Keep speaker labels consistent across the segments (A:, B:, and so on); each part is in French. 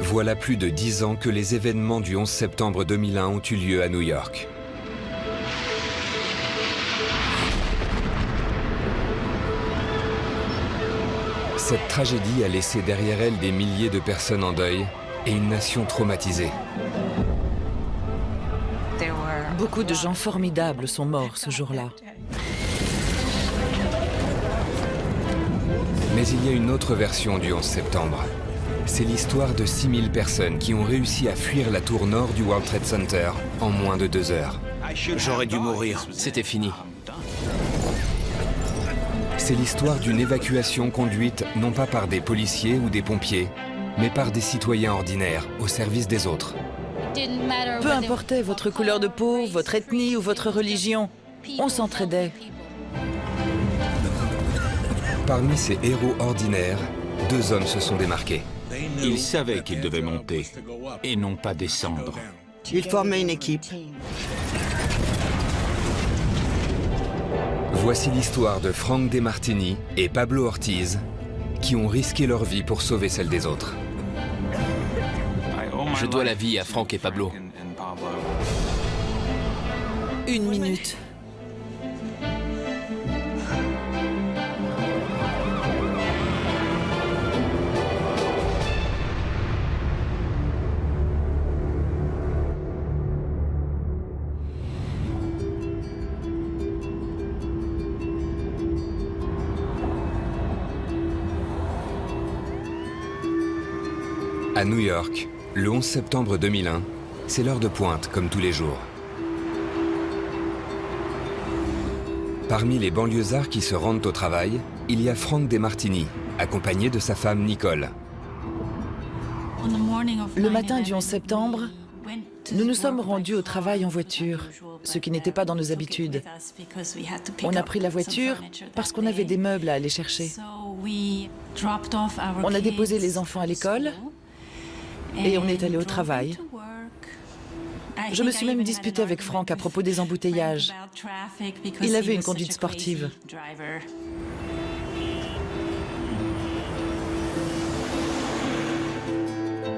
A: Voilà plus de 10 ans que les événements du 11 septembre 2001 ont eu lieu à New York. Cette tragédie a laissé derrière elle des milliers de personnes en deuil et une nation traumatisée.
B: Beaucoup de gens formidables sont morts ce jour-là.
A: Mais il y a une autre version du 11 septembre. C'est l'histoire de 6000 personnes qui ont réussi à fuir la tour nord du World Trade Center en moins de 2 heures.
C: J'aurais dû mourir, c'était fini.
A: C'est l'histoire d'une évacuation conduite non pas par des policiers ou des pompiers, mais par des citoyens ordinaires au service des autres.
B: Peu importait votre couleur de peau, votre ethnie ou votre religion, on s'entraidait.
A: Parmi ces héros ordinaires, 2 hommes se sont démarqués.
D: Ils savaient qu'ils devaient monter et non pas descendre.
E: Ils formaient une équipe.
A: Voici l'histoire de Frank DeMartini et Pablo Ortiz, qui ont risqué leur vie pour sauver celle des autres.
C: Je dois la vie à Frank et Pablo.
B: 1 minute.
A: À New York, le 11 septembre 2001, c'est l'heure de pointe comme tous les jours. Parmi les banlieusards qui se rendent au travail, il y a Frank DeMartini, accompagné de sa femme Nicole.
B: Le matin du 11 septembre, nous nous sommes rendus au travail en voiture, ce qui n'était pas dans nos habitudes. On a pris la voiture parce qu'on avait des meubles à aller chercher. On a déposé les enfants à l'école et on est allé au travail. Je me suis même disputée avec Frank à propos des embouteillages. Il avait une conduite sportive.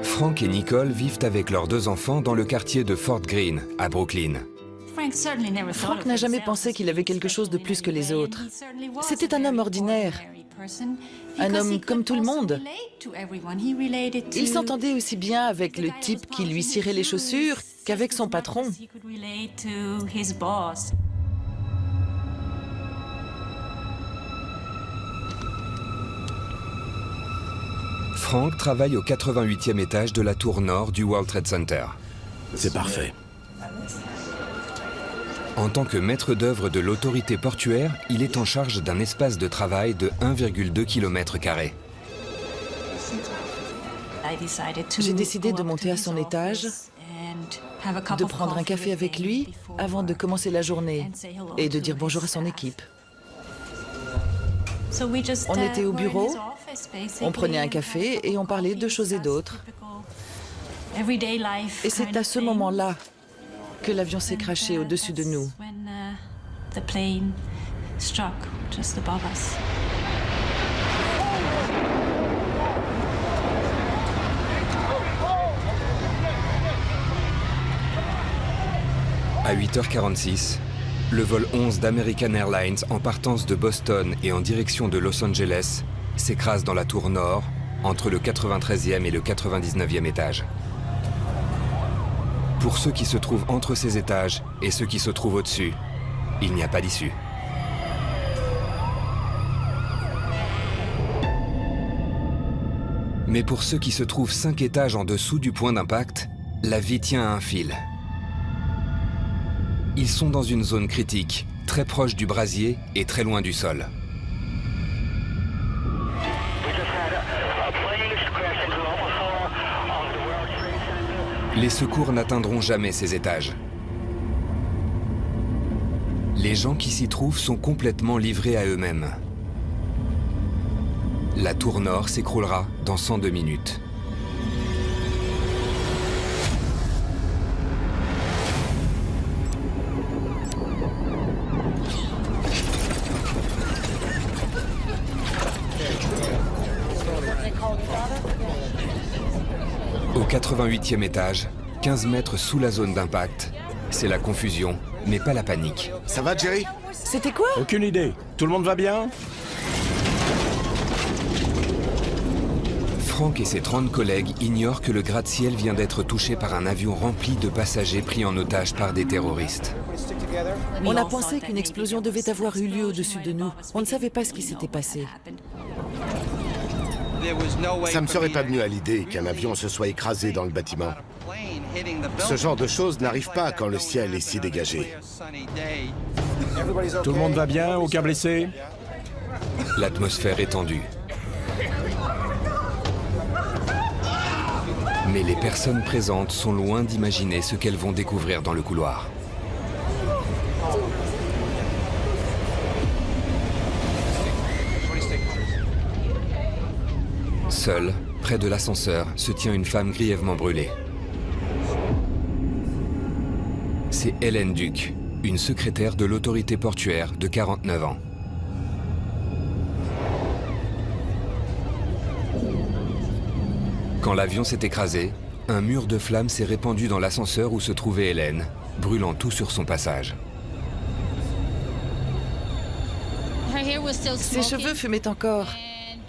A: Frank et Nicole vivent avec leurs 2 enfants dans le quartier de Fort Greene, à Brooklyn.
B: Frank n'a jamais pensé qu'il avait quelque chose de plus que les autres. C'était un homme ordinaire, un homme comme tout le monde. Il s'entendait aussi bien avec le type qui lui cirait les chaussures qu'avec son patron.
A: Frank travaille au 88e étage de la tour nord du World Trade Center.
C: C'est parfait.
A: En tant que maître d'œuvre de l'autorité portuaire, il est en charge d'un espace de travail de 1,2 km².
B: J'ai décidé de monter à son étage, de prendre un café avec lui avant de commencer la journée et de dire bonjour à son équipe. On était au bureau, on prenait un café et on parlait de choses et d'autres. Et c'est à ce moment-là que l'avion s'est crashé au-dessus de nous.
A: À 8h46, le vol 11 d'American Airlines en partance de Boston et en direction de Los Angeles s'écrase dans la tour nord, entre le 93e et le 99e étage. Pour ceux qui se trouvent entre ces étages et ceux qui se trouvent au-dessus, il n'y a pas d'issue. Mais pour ceux qui se trouvent 5 étages en dessous du point d'impact, la vie tient à un fil. Ils sont dans une zone critique, très proche du brasier et très loin du sol. Les secours n'atteindront jamais ces étages. Les gens qui s'y trouvent sont complètement livrés à eux-mêmes. La tour nord s'écroulera dans 102 minutes. 88e étage, 15 mètres sous la zone d'impact, c'est la confusion, mais pas la panique.
F: Ça va, Jerry?
B: C'était quoi?
G: Aucune idée. Tout le monde va bien?
A: Frank et ses 30 collègues ignorent que le gratte-ciel vient d'être touché par un avion rempli de passagers pris en otage par des terroristes.
B: On a pensé qu'une explosion devait avoir eu lieu au-dessus de nous. On ne savait pas ce qui s'était passé.
F: Ça me serait pas venu à l'idée qu'un avion se soit écrasé dans le bâtiment. Ce genre de choses n'arrive pas quand le ciel est si dégagé.
G: Tout le monde va bien? Aucun blessé?
A: L'atmosphère est tendue. Mais les personnes présentes sont loin d'imaginer ce qu'elles vont découvrir dans le couloir. Seule, près de l'ascenseur, se tient une femme grièvement brûlée. C'est Hélène Duc, une secrétaire de l'autorité portuaire de 49 ans. Quand l'avion s'est écrasé, un mur de flammes s'est répandu dans l'ascenseur où se trouvait Hélène, brûlant tout sur son passage.
B: Ses cheveux fumaient encore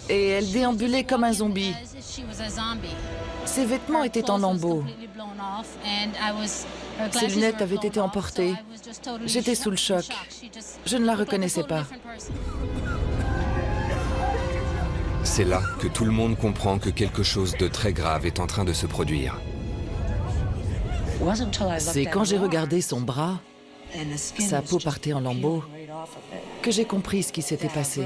B: et elle déambulait comme un zombie. Ses vêtements étaient en lambeaux. Ses lunettes avaient été emportées. J'étais sous le choc. Je ne la reconnaissais pas.
A: C'est là que tout le monde comprend que quelque chose de très grave est en train de se produire.
B: C'est quand j'ai regardé son bras, sa peau partait en lambeaux, que j'ai compris ce qui s'était passé.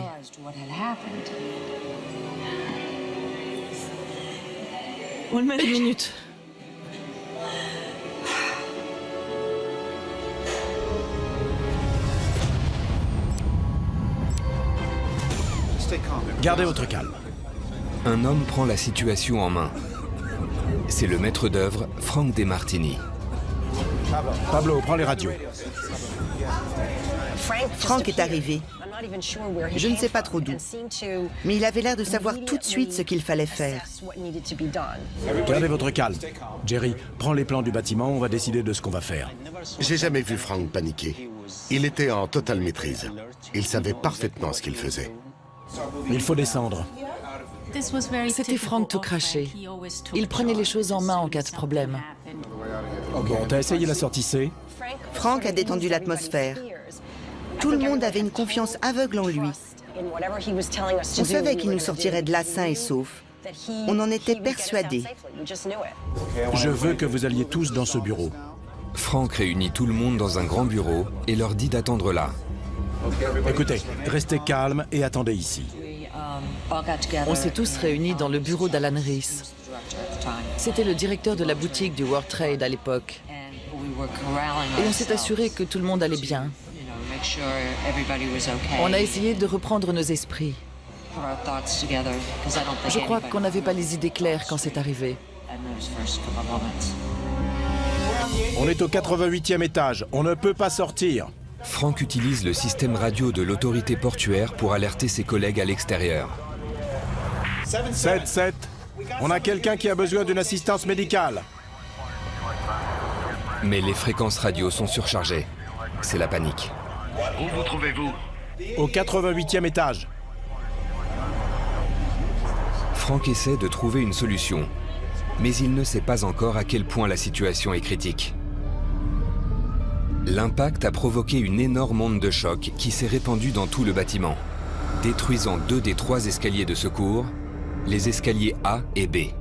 B: Une minute.
G: Gardez votre calme.
A: Un homme prend la situation en main. C'est le maître d'œuvre, Frank DeMartini.
G: Pablo, prends les radios.
E: Frank est arrivé. Je ne sais pas trop d'où, mais il avait l'air de savoir tout de suite ce qu'il fallait faire.
G: Gardez votre calme. Jerry, prends les plans du bâtiment, on va décider de ce qu'on va faire.
F: J'ai jamais vu Frank paniquer. Il était en totale maîtrise. Il savait parfaitement ce qu'il faisait.
G: Il faut descendre.
B: C'était Frank tout craché. Il prenait les choses en main en cas de problème.
G: Bon, t'as essayé la sortie C?
E: Frank a détendu l'atmosphère. Tout le monde avait une confiance aveugle en lui. On savait qu'il nous sortirait de là sain et sauf. On en était persuadés.
G: Je veux que vous alliez tous dans ce bureau.
A: Frank réunit tout le monde dans un grand bureau et leur dit d'attendre là.
G: Écoutez, restez calmes et attendez ici.
B: On s'est tous réunis dans le bureau d'Alan Rees. C'était le directeur de la boutique du World Trade à l'époque. Et on s'est assuré que tout le monde allait bien. On a essayé de reprendre nos esprits. Je crois qu'on n'avait pas les idées claires quand c'est arrivé.
G: On est au 88e étage, on ne peut pas sortir.
A: Frank utilise le système radio de l'autorité portuaire pour alerter ses collègues à l'extérieur.
G: 7-7, on a quelqu'un qui a besoin d'une assistance médicale.
A: Mais les fréquences radio sont surchargées. C'est la panique.
F: Où vous trouvez-vous?
G: Au 88e étage.
A: Frank essaie de trouver une solution, mais il ne sait pas encore à quel point la situation est critique. L'impact a provoqué une énorme onde de choc qui s'est répandue dans tout le bâtiment, détruisant 2 des 3 escaliers de secours, les escaliers A et B.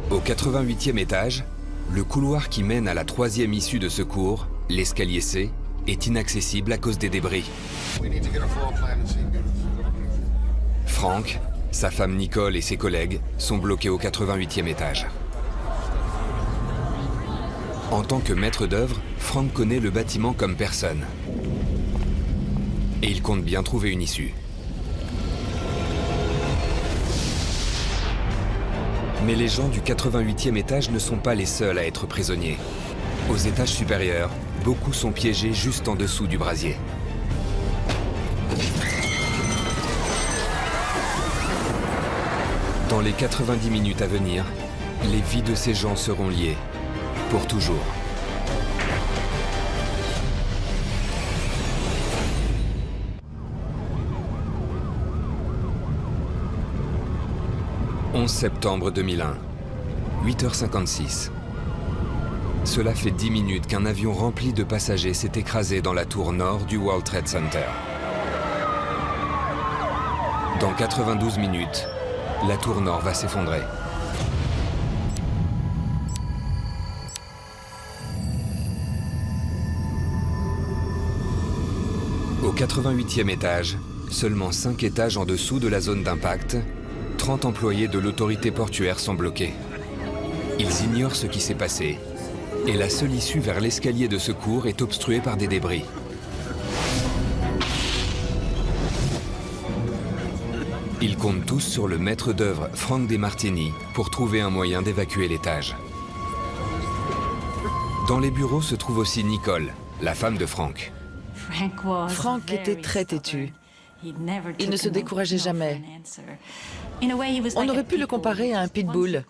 A: Au 88e étage, le couloir qui mène à la 3e issue de secours, l'escalier C, est inaccessible à cause des débris. Frank, sa femme Nicole et ses collègues sont bloqués au 88e étage. En tant que maître d'œuvre, Frank connaît le bâtiment comme personne. Et il compte bien trouver une issue. Mais les gens du 88e étage ne sont pas les seuls à être prisonniers. Aux étages supérieurs, beaucoup sont piégés juste en dessous du brasier. Dans les 90 minutes à venir, les vies de ces gens seront liées, pour toujours. « 11 septembre 2001, 8h56. Cela fait 10 minutes qu'un avion rempli de passagers s'est écrasé dans la tour nord du World Trade Center. Dans 92 minutes, la tour nord va s'effondrer. Au 88e étage, seulement 5 étages en dessous de la zone d'impact, 30 employés de l'autorité portuaire sont bloqués. Ils ignorent ce qui s'est passé et la seule issue vers l'escalier de secours est obstruée par des débris. Ils comptent tous sur le maître d'œuvre Frank DeMartini pour trouver un moyen d'évacuer l'étage. Dans les bureaux se trouve aussi Nicole, la femme de Frank.
B: Frank était très têtu. Il ne se décourageait jamais. On aurait pu le comparer à un pitbull.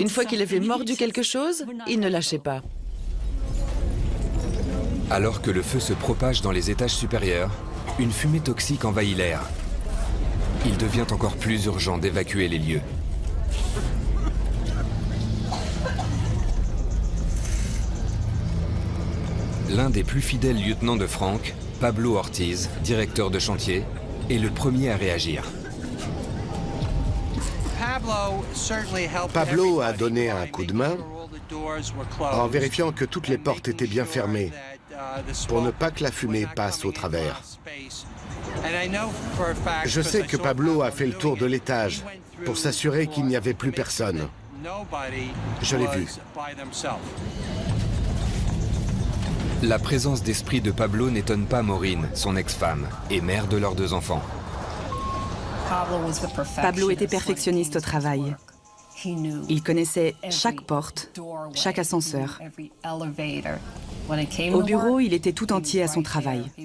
B: Une fois qu'il avait mordu quelque chose, il ne lâchait pas.
A: Alors que le feu se propage dans les étages supérieurs, une fumée toxique envahit l'air. Il devient encore plus urgent d'évacuer les lieux. L'un des plus fidèles lieutenants de Frank, Pablo Ortiz, directeur de chantier, est le premier à réagir.
F: Pablo a donné un coup de main en vérifiant que toutes les portes étaient bien fermées pour ne pas que la fumée passe au travers. Je sais que Pablo a fait le tour de l'étage pour s'assurer qu'il n'y avait plus personne. Je l'ai vu.
A: La présence d'esprit de Pablo n'étonne pas Maureen, son ex-femme, et mère de leurs 2 enfants.
H: Pablo était perfectionniste au travail. Il connaissait chaque porte, chaque ascenseur. Au bureau, il était tout entier à son travail.
A: «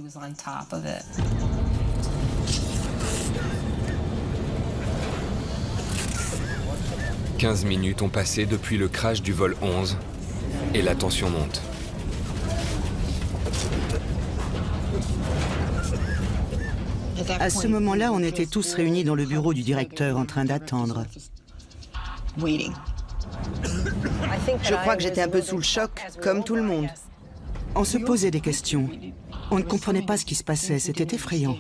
A: 15 minutes ont passé depuis le crash du vol 11 et la tension monte.
I: À ce moment-là, on était tous réunis dans le bureau du directeur en train d'attendre.
E: Je crois que j'étais un peu sous le choc, comme tout le monde.
I: On se posait des questions. On ne comprenait pas ce qui se passait, c'était effrayant.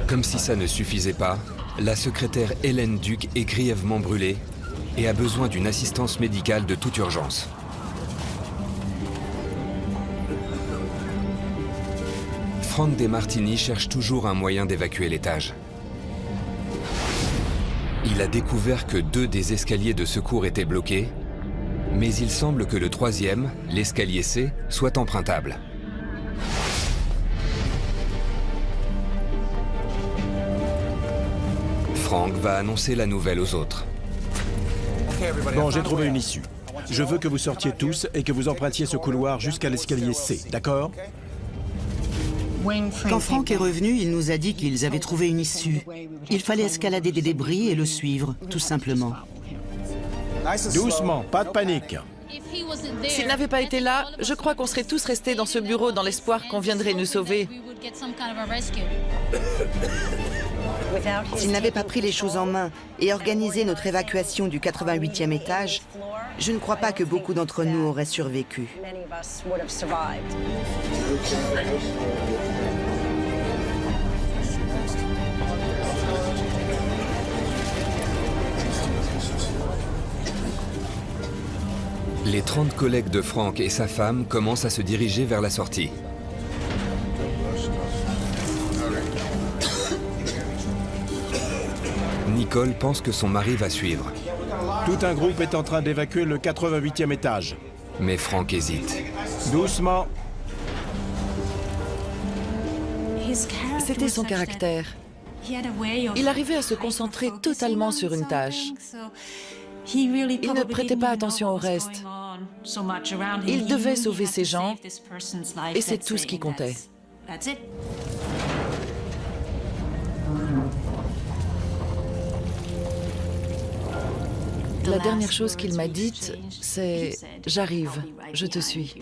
A: Comme si ça ne suffisait pas, la secrétaire Hélène Duc est grièvement brûlée et a besoin d'une assistance médicale de toute urgence. Frank DeMartini cherche toujours un moyen d'évacuer l'étage. Il a découvert que 2 des escaliers de secours étaient bloqués, mais il semble que le 3e, l'escalier C, soit empruntable. Frank va annoncer la nouvelle aux autres.
G: Bon, j'ai trouvé une issue. Je veux que vous sortiez tous et que vous empruntiez ce couloir jusqu'à l'escalier C, d'accord?
I: Quand Frank est revenu, il nous a dit qu'ils avaient trouvé une issue. Il fallait escalader des débris et le suivre, tout simplement.
G: Doucement, pas de panique.
B: S'il n'avait pas été là, je crois qu'on serait tous restés dans ce bureau dans l'espoir qu'on viendrait nous sauver.
E: S'il n'avait pas pris les choses en main et organisé notre évacuation du 88e étage, je ne crois pas que beaucoup d'entre nous auraient survécu.
A: Les 30 collègues de Frank et sa femme commencent à se diriger vers la sortie. Nicole pense que son mari va suivre.
G: Tout un groupe est en train d'évacuer le 88e étage.
A: Mais Frank hésite.
G: Doucement.
B: C'était son caractère. Il arrivait à se concentrer totalement sur une tâche. Il ne prêtait pas attention au reste. Il devait sauver ces gens, et c'est tout ce qui comptait. La dernière chose qu'il m'a dite, c'est « J'arrive, je te suis ».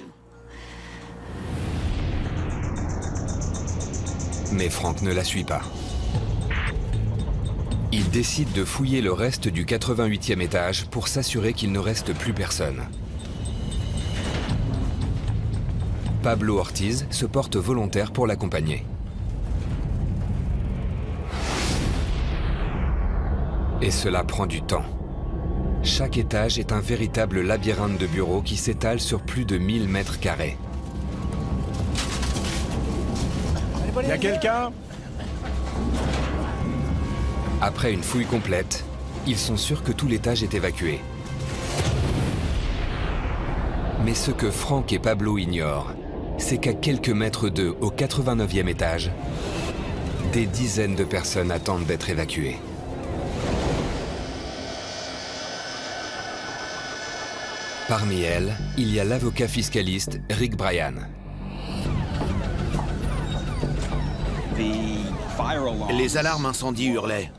A: Mais Frank ne la suit pas. Il décide de fouiller le reste du 88e étage pour s'assurer qu'il ne reste plus personne. Pablo Ortiz se porte volontaire pour l'accompagner. Et cela prend du temps. Chaque étage est un véritable labyrinthe de bureaux qui s'étale sur plus de 1000 mètres carrés.
G: Y a quelqu'un?
A: Après une fouille complète, ils sont sûrs que tout l'étage est évacué. Mais ce que Frank et Pablo ignorent, c'est qu'à quelques mètres d'eux, au 89e étage, des dizaines de personnes attendent d'être évacuées. Parmi elles, il y a l'avocat fiscaliste Rick Bryan.
J: Les alarmes incendie hurlaient.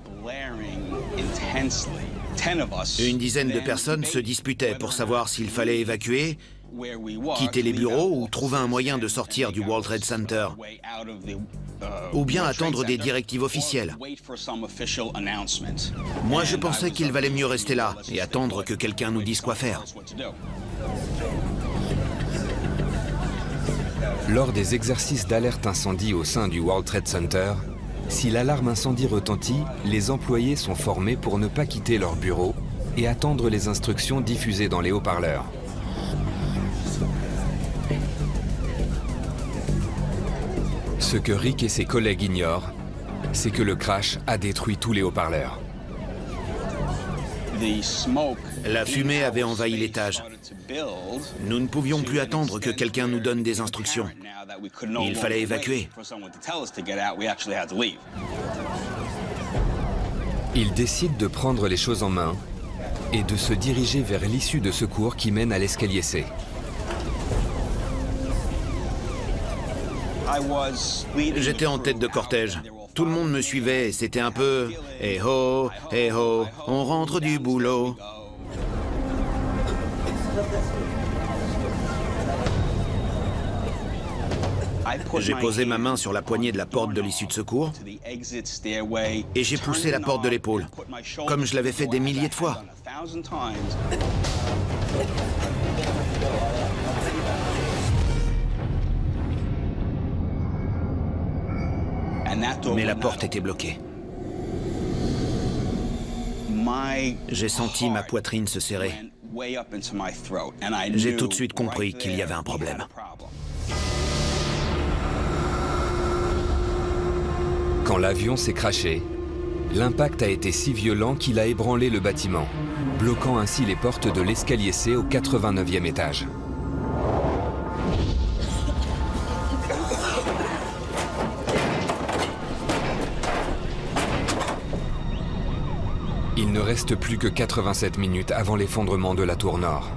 J: Une dizaine de personnes se disputaient pour savoir s'il fallait évacuer, quitter les bureaux ou trouver un moyen de sortir du World Trade Center, ou bien attendre des directives officielles. Moi, je pensais qu'il valait mieux rester là et attendre que quelqu'un nous dise quoi faire.
A: Lors des exercices d'alerte incendie au sein du World Trade Center, si l'alarme incendie retentit, les employés sont formés pour ne pas quitter leur bureau et attendre les instructions diffusées dans les haut-parleurs. Ce que Rick et ses collègues ignorent, c'est que le crash a détruit tous les haut-parleurs.
J: La fumée avait envahi l'étage. Nous ne pouvions plus attendre que quelqu'un nous donne des instructions. Il fallait évacuer.
A: Ils décident de prendre les choses en main et de se diriger vers l'issue de secours qui mène à l'escalier C.
J: J'étais en tête de cortège. Tout le monde me suivait et c'était un peu « Eh ho, on rentre du boulot ». J'ai posé ma main sur la poignée de la porte de l'issue de secours et j'ai poussé la porte de l'épaule, comme je l'avais fait des milliers de fois. Mais la porte était bloquée. J'ai senti ma poitrine se serrer. J'ai tout de suite compris qu'il y avait un problème.
A: Quand l'avion s'est crashé, l'impact a été si violent qu'il a ébranlé le bâtiment, bloquant ainsi les portes de l'escalier C au 89e étage. Il ne reste plus que 87 minutes avant l'effondrement de la tour nord.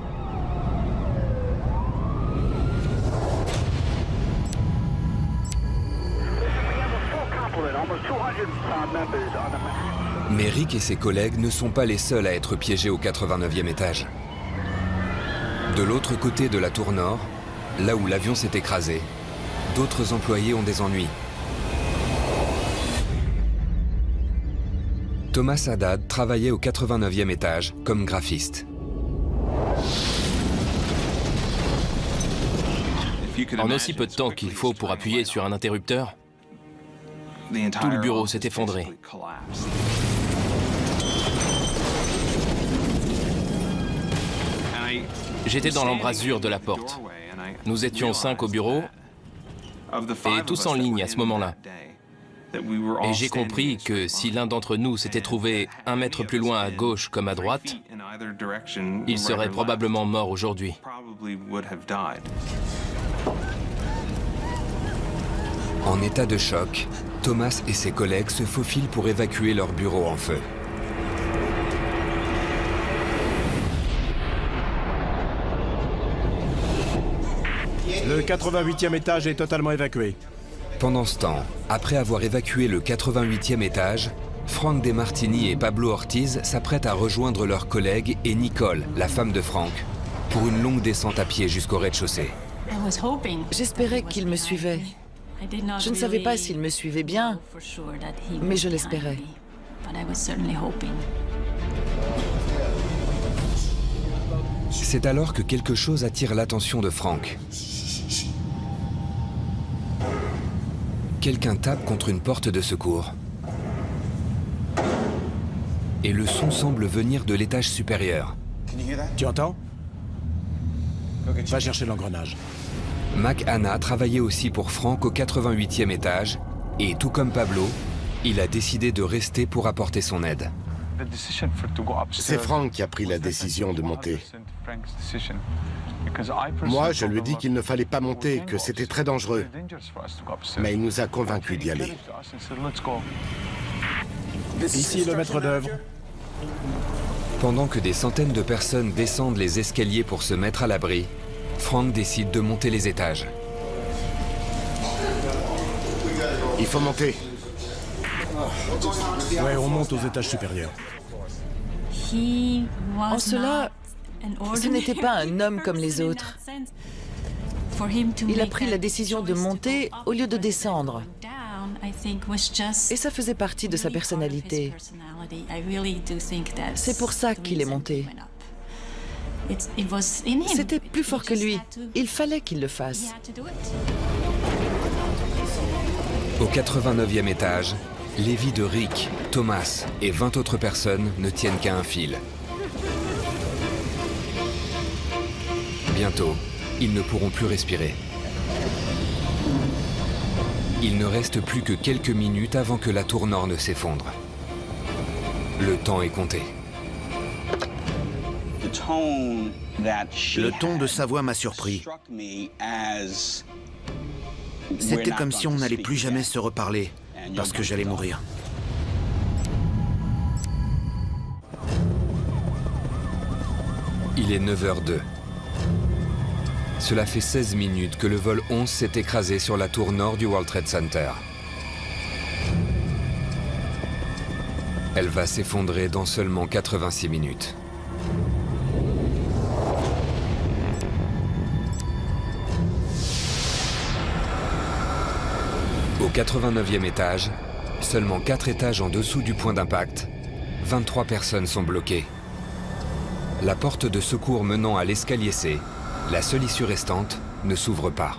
A: Mais Rick et ses collègues ne sont pas les seuls à être piégés au 89e étage. De l'autre côté de la tour nord, là où l'avion s'est écrasé, d'autres employés ont des ennuis. Thomas Haddad travaillait au 89e étage comme graphiste.
C: En aussi peu de temps qu'il faut pour appuyer sur un interrupteur, tout le bureau s'est effondré. J'étais dans l'embrasure de la porte. Nous étions 5 au bureau et tous en ligne à ce moment-là. Et j'ai compris que si l'un d'entre nous s'était trouvé 1 mètre plus loin à gauche comme à droite, il serait probablement mort aujourd'hui.
A: En état de choc, Thomas et ses collègues se faufilent pour évacuer leur bureau en feu.
G: Le 88e étage est totalement évacué.
A: Pendant ce temps, après avoir évacué le 88e étage, Frank DeMartini et Pablo Ortiz s'apprêtent à rejoindre leurs collègues et Nicole, la femme de Frank, pour une longue descente à pied jusqu'au rez-de-chaussée.
B: J'espérais qu'il me suivait. Je ne savais pas s'il me suivait bien, mais je l'espérais.
A: C'est alors que quelque chose attire l'attention de Frank. Quelqu'un tape contre une porte de secours. Et le son semble venir de l'étage supérieur.
G: Tu entends? Va chercher l'engrenage.
A: Mac Hanna travaillait aussi pour Frank au 88e étage, et tout comme Pablo, il a décidé de rester pour apporter son aide.
F: C'est Frank qui a pris la décision de monter. Moi, je lui ai dit qu'il ne fallait pas monter, que c'était très dangereux. Mais il nous a convaincus d'y aller.
G: Ici le maître d'œuvre.
A: Pendant que des centaines de personnes descendent les escaliers pour se mettre à l'abri, Frank décide de monter les étages.
F: Il faut monter.
G: Ouais, on monte aux étages supérieurs.
B: En cela, ce n'était pas un homme comme les autres. Il a pris la décision de monter au lieu de descendre. Et ça faisait partie de sa personnalité. C'est pour ça qu'il est monté. C'était plus fort que lui. Il fallait qu'il le fasse.
A: Au 89e étage, les vies de Rick, Thomas et 20 autres personnes ne tiennent qu'à un fil. Bientôt, ils ne pourront plus respirer. Il ne reste plus que quelques minutes avant que la tour nord ne s'effondre. Le temps est compté.
J: Le ton de sa voix m'a surpris. C'était comme si on n'allait plus jamais se reparler, parce que j'allais mourir.
A: Il est 9h02. Cela fait 16 minutes que le vol 11 s'est écrasé sur la tour nord du World Trade Center. Elle va s'effondrer dans seulement 86 minutes. Au 89e étage, seulement 4 étages en dessous du point d'impact, 23 personnes sont bloquées. La porte de secours menant à l'escalier C, la seule issue restante, ne s'ouvre pas.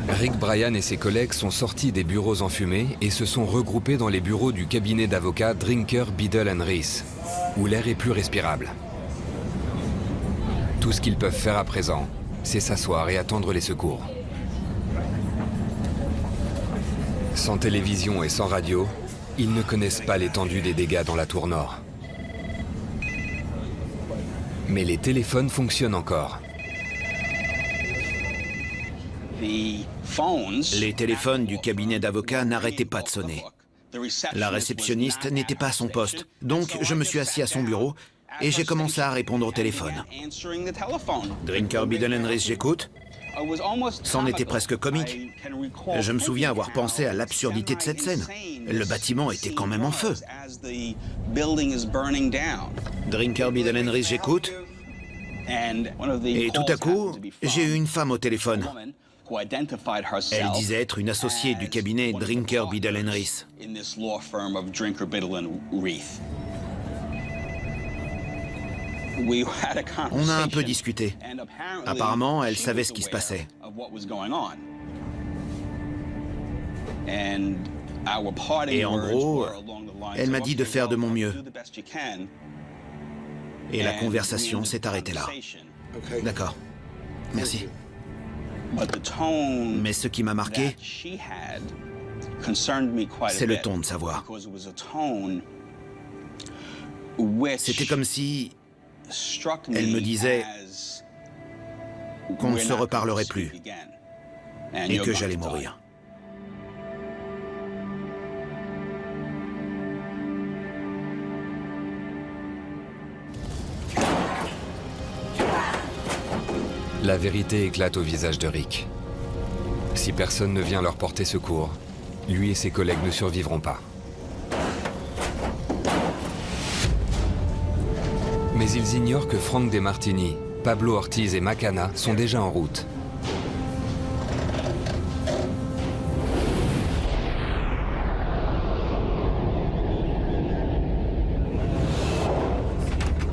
A: Rick Bryan et ses collègues sont sortis des bureaux enfumés et se sont regroupés dans les bureaux du cabinet d'avocats Drinker, Biddle & Reese, où l'air est plus respirable. Tout ce qu'ils peuvent faire à présent, c'est s'asseoir et attendre les secours. Sans télévision et sans radio, ils ne connaissent pas l'étendue des dégâts dans la tour nord. Mais les téléphones fonctionnent encore.
J: Les téléphones du cabinet d'avocats n'arrêtaient pas de sonner. La réceptionniste n'était pas à son poste, donc je me suis assis à son bureau et j'ai commencé à répondre au téléphone. Drinker, Biddle & Reese, j'écoute. C'en était presque comique. Je me souviens avoir pensé à l'absurdité de cette scène. Le bâtiment était quand même en feu. Drinker, Biddle & Reese, j'écoute. Et tout à coup, j'ai eu une femme au téléphone. Elle disait être une associée du cabinet Drinker, Biddle & Reese. On a un peu discuté. Apparemment, elle savait ce qui se passait. Et en gros, elle m'a dit de faire de mon mieux. Et la conversation s'est arrêtée là. D'accord. Merci. Mais ce qui m'a marqué, c'est le ton de sa voix. C'était comme si elle me disait qu'on ne se reparlerait plus et que j'allais mourir.
A: La vérité éclate au visage de Rick. Si personne ne vient leur porter secours, lui et ses collègues ne survivront pas. Mais ils ignorent que Frank DeMartini, Pablo Ortiz et Macana sont déjà en route.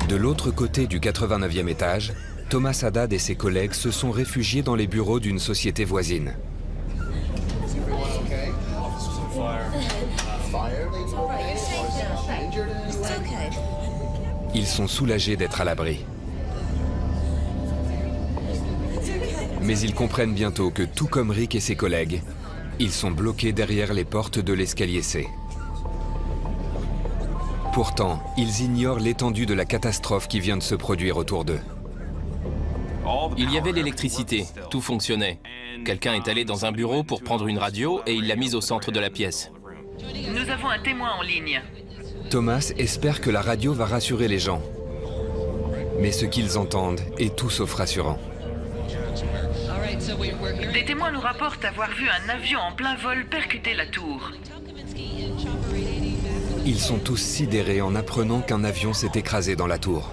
A: De l'autre côté du 89e étage, Thomas Haddad et ses collègues se sont réfugiés dans les bureaux d'une société voisine. Ils sont soulagés d'être à l'abri. Mais ils comprennent bientôt que, tout comme Rick et ses collègues, ils sont bloqués derrière les portes de l'escalier C. Pourtant, ils ignorent l'étendue de la catastrophe qui vient de se produire autour d'eux.
C: Il y avait l'électricité, tout fonctionnait. Quelqu'un est allé dans un bureau pour prendre une radio et il l'a mise au centre de la pièce.
B: Nous avons un témoin en ligne.
A: Thomas espère que la radio va rassurer les gens. Mais ce qu'ils entendent est tout sauf rassurant.
B: Des témoins nous rapportent avoir vu un avion en plein vol percuter la tour.
A: Ils sont tous sidérés en apprenant qu'un avion s'est écrasé dans la tour.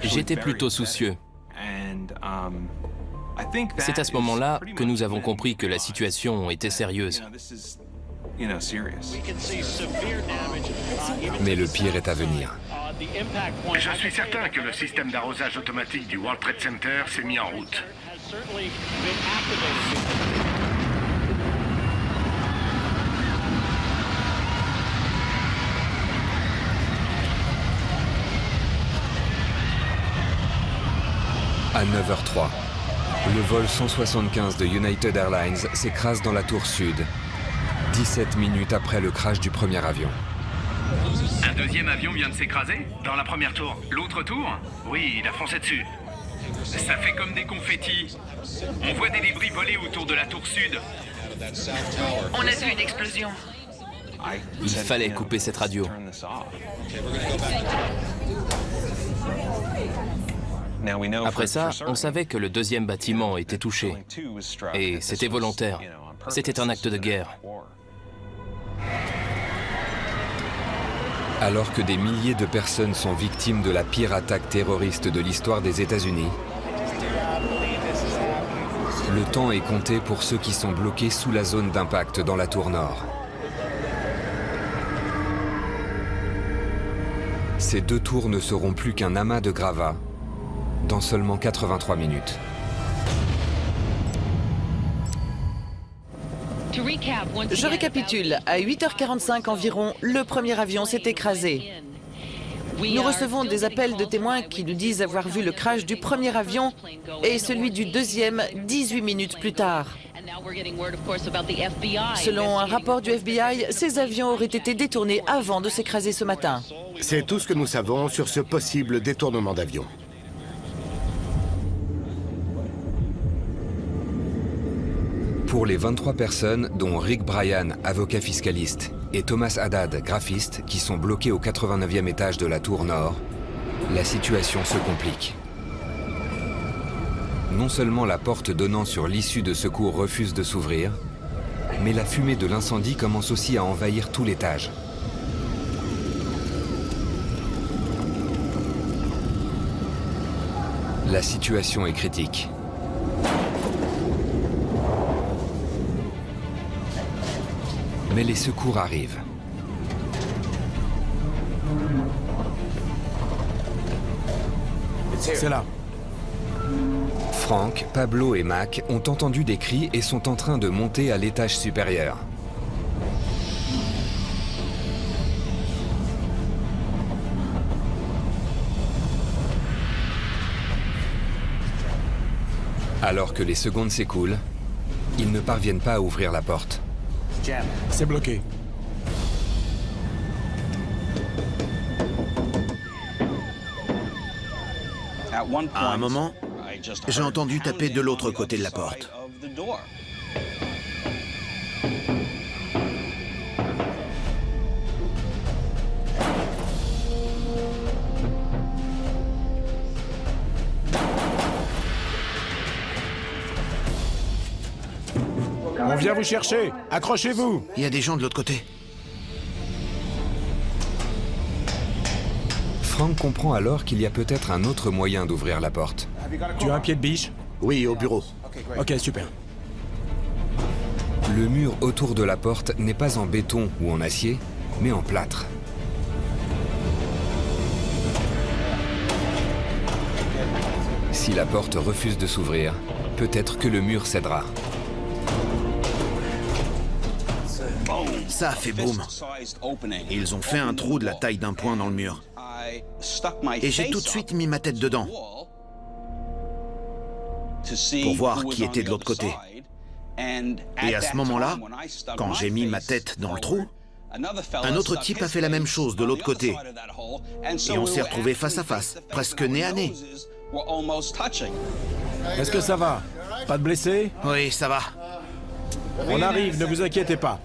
C: J'étais plutôt soucieux. C'est à ce moment-là que nous avons compris que la situation était sérieuse.
A: Mais le pire est à venir.
K: Je suis certain que le système d'arrosage automatique du World Trade Center s'est mis en route.
A: À 9h03, le vol 175 de United Airlines s'écrase dans la tour sud, 17 minutes après le crash du premier avion.
K: Un deuxième avion vient de s'écraser? Dans la première tour. L'autre tour? Oui, il a foncé dessus. Ça fait comme des confettis. On voit des débris voler autour de la tour sud.
B: On a vu une explosion.
C: Il fallait couper cette radio. Après ça, on savait que le deuxième bâtiment était touché. Et c'était volontaire. C'était un acte de guerre.
A: Alors que des milliers de personnes sont victimes de la pire attaque terroriste de l'histoire des États-Unis, le temps est compté pour ceux qui sont bloqués sous la zone d'impact dans la tour nord. Ces deux tours ne seront plus qu'un amas de gravats dans seulement 83 minutes.
B: Je récapitule. À 8h45 environ, le premier avion s'est écrasé. Nous recevons des appels de témoins qui nous disent avoir vu le crash du premier avion et celui du deuxième 18 minutes plus tard. Selon un rapport du FBI, ces avions auraient été détournés avant de s'écraser ce matin.
F: C'est tout ce que nous savons sur ce possible détournement d'avion.
A: Pour les 23 personnes, dont Rick Bryan, avocat fiscaliste, et Thomas Haddad, graphiste, qui sont bloqués au 89e étage de la tour nord, la situation se complique. Non seulement la porte donnant sur l'issue de secours refuse de s'ouvrir, mais la fumée de l'incendie commence aussi à envahir tout l'étage. La situation est critique. Mais les secours arrivent.
G: C'est là.
A: Frank, Pablo et Mac ont entendu des cris et sont en train de monter à l'étage supérieur. Alors que les secondes s'écoulent, ils ne parviennent pas à ouvrir la porte.
G: C'est bloqué.
J: À un moment, j'ai entendu taper de l'autre côté de la porte.
G: viens vous chercher. Accrochez-vous.
J: Il y a des gens de l'autre côté.
A: Frank comprend alors qu'il y a peut-être un autre moyen d'ouvrir la porte.
G: Tu as un pied de biche?
F: Oui, au bureau.
G: Ok, super.
A: Le mur autour de la porte n'est pas en béton ou en acier, mais en plâtre. Si la porte refuse de s'ouvrir, peut-être que le mur cédera.
J: Ça a fait boum. Ils ont fait un trou de la taille d'un poing dans le mur. Et j'ai tout de suite mis ma tête dedans pour voir qui était de l'autre côté. Et à ce moment-là, quand j'ai mis ma tête dans le trou, un autre type a fait la même chose de l'autre côté. Et on s'est retrouvés face à face, presque nez à nez.
G: Est-ce que ça va? Pas de blessés?
J: Oui, ça va.
G: On arrive, ne vous inquiétez pas.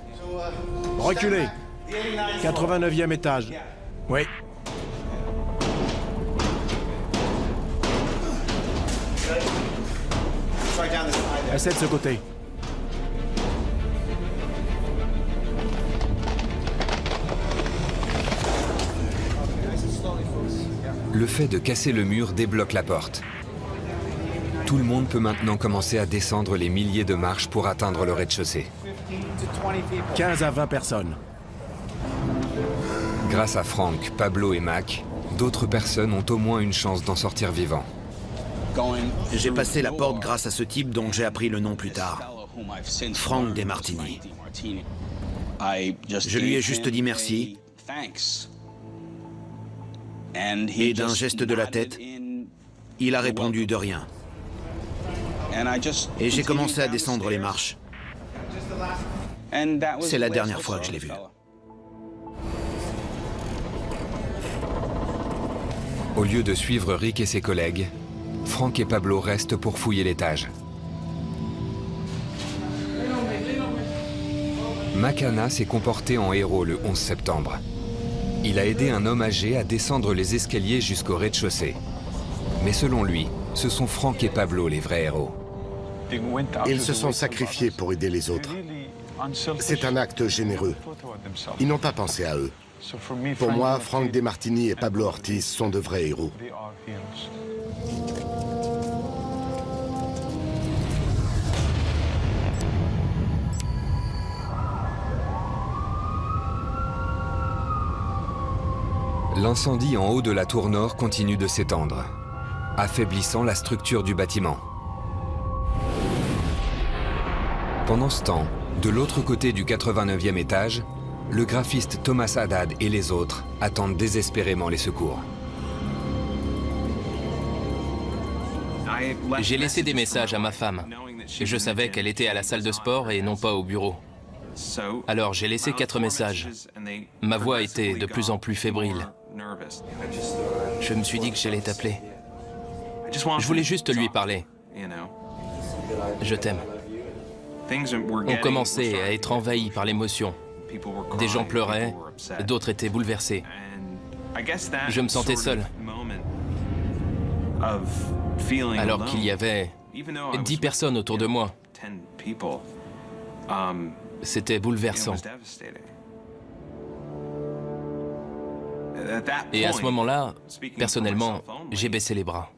G: Reculez. 89e étage. Oui. Essaie de ce côté.
A: Le fait de casser le mur débloque la porte. Tout le monde peut maintenant commencer à descendre les milliers de marches pour atteindre le rez-de-chaussée.
G: 15 à 20 personnes.
A: Grâce à Frank, Pablo et Mac, d'autres personnes ont au moins une chance d'en sortir vivants.
J: J'ai passé la porte grâce à ce type dont j'ai appris le nom plus tard. Frank DeMartini. Je lui ai juste dit merci. Et d'un geste de la tête, il a répondu de rien. Et j'ai commencé à descendre les marches. C'est la dernière fois que je l'ai vu.
A: Au lieu de suivre Rick et ses collègues, Frank et Pablo restent pour fouiller l'étage. Makana s'est comporté en héros le 11 septembre. Il a aidé un homme âgé à descendre les escaliers jusqu'au rez-de-chaussée. Mais selon lui, ce sont Frank et Pablo les vrais héros.
F: Ils se sont sacrifiés pour aider les autres. C'est un acte généreux. Ils n'ont pas pensé à eux. Pour moi, Frank DeMartini et Pablo Ortiz sont de vrais héros.
A: L'incendie en haut de la tour nord continue de s'étendre, affaiblissant la structure du bâtiment. Pendant ce temps, de l'autre côté du 89e étage, le graphiste Thomas Haddad et les autres attendent désespérément les secours.
C: J'ai laissé des messages à ma femme. Je savais qu'elle était à la salle de sport et non pas au bureau. Alors j'ai laissé 4 messages. Ma voix était de plus en plus fébrile. Je me suis dit que j'allais t'appeler. Je voulais juste lui parler. Je t'aime. On commençait à être envahis par l'émotion. Des gens pleuraient, d'autres étaient bouleversés. Je me sentais seul. Alors qu'il y avait 10 personnes autour de moi. C'était bouleversant. Et à ce moment-là, personnellement, j'ai baissé les bras.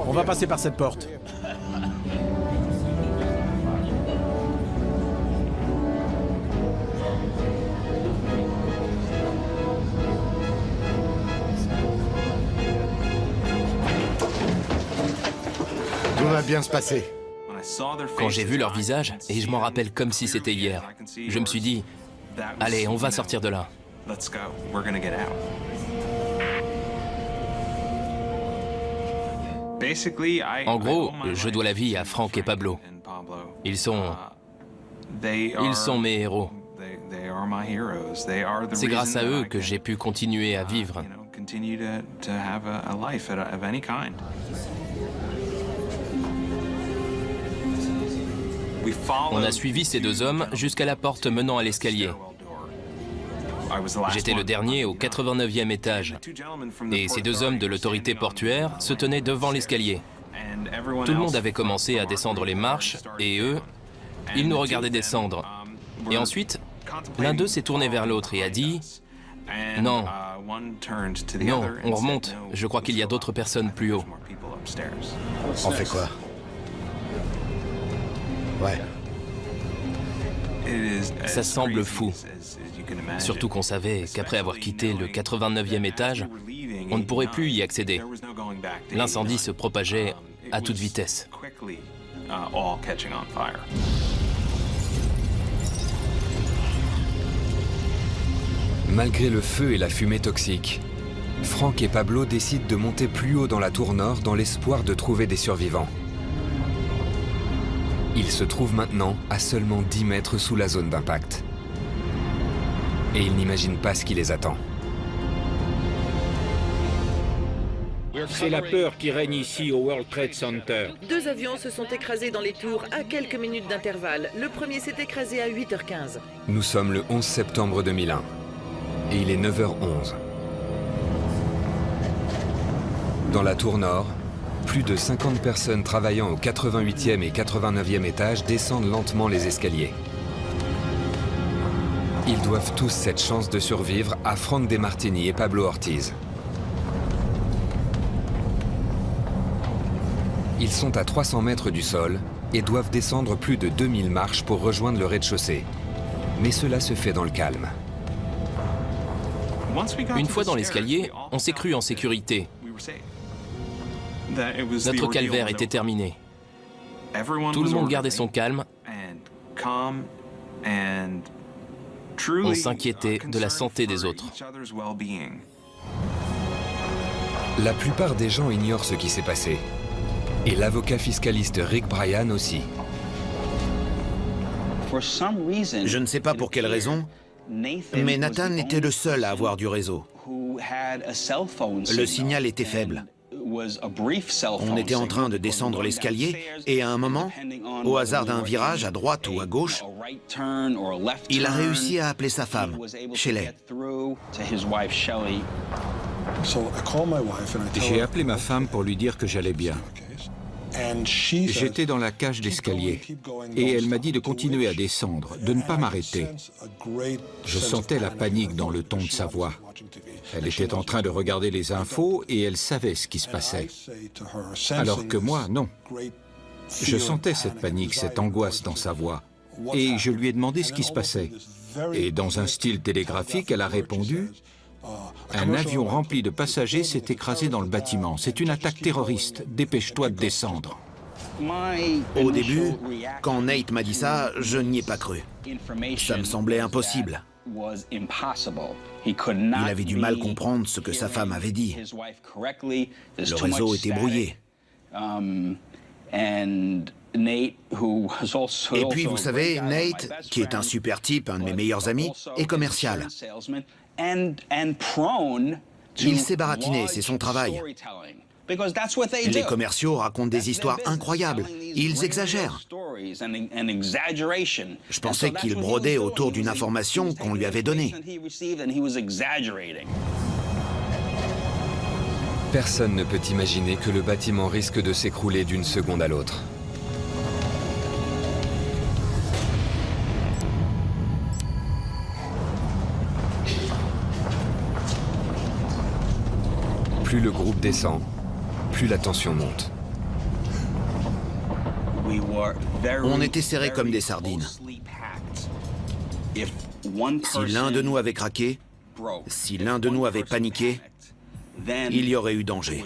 G: On va passer par cette porte.
F: Tout va bien se passer.
C: Quand j'ai vu leur visage, et je m'en rappelle comme si c'était hier, je me suis dit, allez, on va sortir de là. En gros, je dois la vie à Frank et Pablo. Ils sont mes héros. C'est grâce à eux que j'ai pu continuer à vivre. On a suivi ces deux hommes jusqu'à la porte menant à l'escalier. J'étais le dernier au 89e étage. Et ces deux hommes de l'autorité portuaire se tenaient devant l'escalier. Tout le monde avait commencé à descendre les marches et eux, ils nous regardaient descendre. Et ensuite, l'un d'eux s'est tourné vers l'autre et a dit « Non, non, on remonte. Je crois qu'il y a d'autres personnes plus haut. »
F: On fait quoi? Ouais.
C: Ça semble fou. Surtout qu'on savait qu'après avoir quitté le 89e étage, on ne pourrait plus y accéder. L'incendie se propageait à toute vitesse.
A: Malgré le feu et la fumée toxique, Frank et Pablo décident de monter plus haut dans la tour nord dans l'espoir de trouver des survivants. Ils se trouvent maintenant à seulement 10 mètres sous la zone d'impact. Et ils n'imaginent pas ce qui les attend.
L: C'est la peur qui règne ici au World Trade Center.
B: 2 avions se sont écrasés dans les tours à quelques minutes d'intervalle. Le premier s'est écrasé à 8h15.
A: Nous sommes le 11 septembre 2001 et il est 9h11. Dans la tour nord, plus de 50 personnes travaillant au 88e et 89e étage descendent lentement les escaliers. Ils doivent tous cette chance de survivre à Frank DeMartini et Pablo Ortiz. Ils sont à 300 mètres du sol et doivent descendre plus de 2000 marches pour rejoindre le rez-de-chaussée. Mais cela se fait dans le calme.
C: Une fois dans l'escalier, on s'est cru en sécurité. Notre calvaire était terminé. Tout le monde gardait son calme. On s'inquiétait de la santé des autres.
A: La plupart des gens ignorent ce qui s'est passé. Et l'avocat fiscaliste Rick Bryan aussi.
J: Je ne sais pas pour quelle raison, mais Nathan était le seul à avoir du réseau. Le signal était faible. On était en train de descendre l'escalier et à un moment, au hasard d'un virage à droite ou à gauche, il a réussi à appeler sa femme, Shelley.
L: J'ai appelé ma femme pour lui dire que j'allais bien. J'étais dans la cage d'escalier et elle m'a dit de continuer à descendre, de ne pas m'arrêter. Je sentais la panique dans le ton de sa voix. Elle était en train de regarder les infos et elle savait ce qui se passait. Alors que moi, non. Je sentais cette panique, cette angoisse dans sa voix. Et je lui ai demandé ce qui se passait. Et dans un style télégraphique, elle a répondu « Un avion rempli de passagers s'est écrasé dans le bâtiment. C'est une attaque terroriste. Dépêche-toi de descendre. »
J: Au début, quand Nate m'a dit ça, je n'y ai pas cru. Ça me semblait impossible. Il avait du mal à comprendre ce que sa femme avait dit. Le réseau était brouillé. Et puis, vous savez, Nate, qui est un super type, un de mes meilleurs amis, est commercial. Il s'est baratiné, c'est son travail. Les commerciaux racontent des histoires incroyables. Ils exagèrent. Je pensais qu'il brodait autour d'une information qu'on lui avait donnée.
A: Personne ne peut imaginer que le bâtiment risque de s'écrouler d'une seconde à l'autre. Plus le groupe descend, plus la tension monte.
J: On était serrés comme des sardines. Si l'un de nous avait craqué, si l'un de nous avait paniqué, il y aurait eu danger.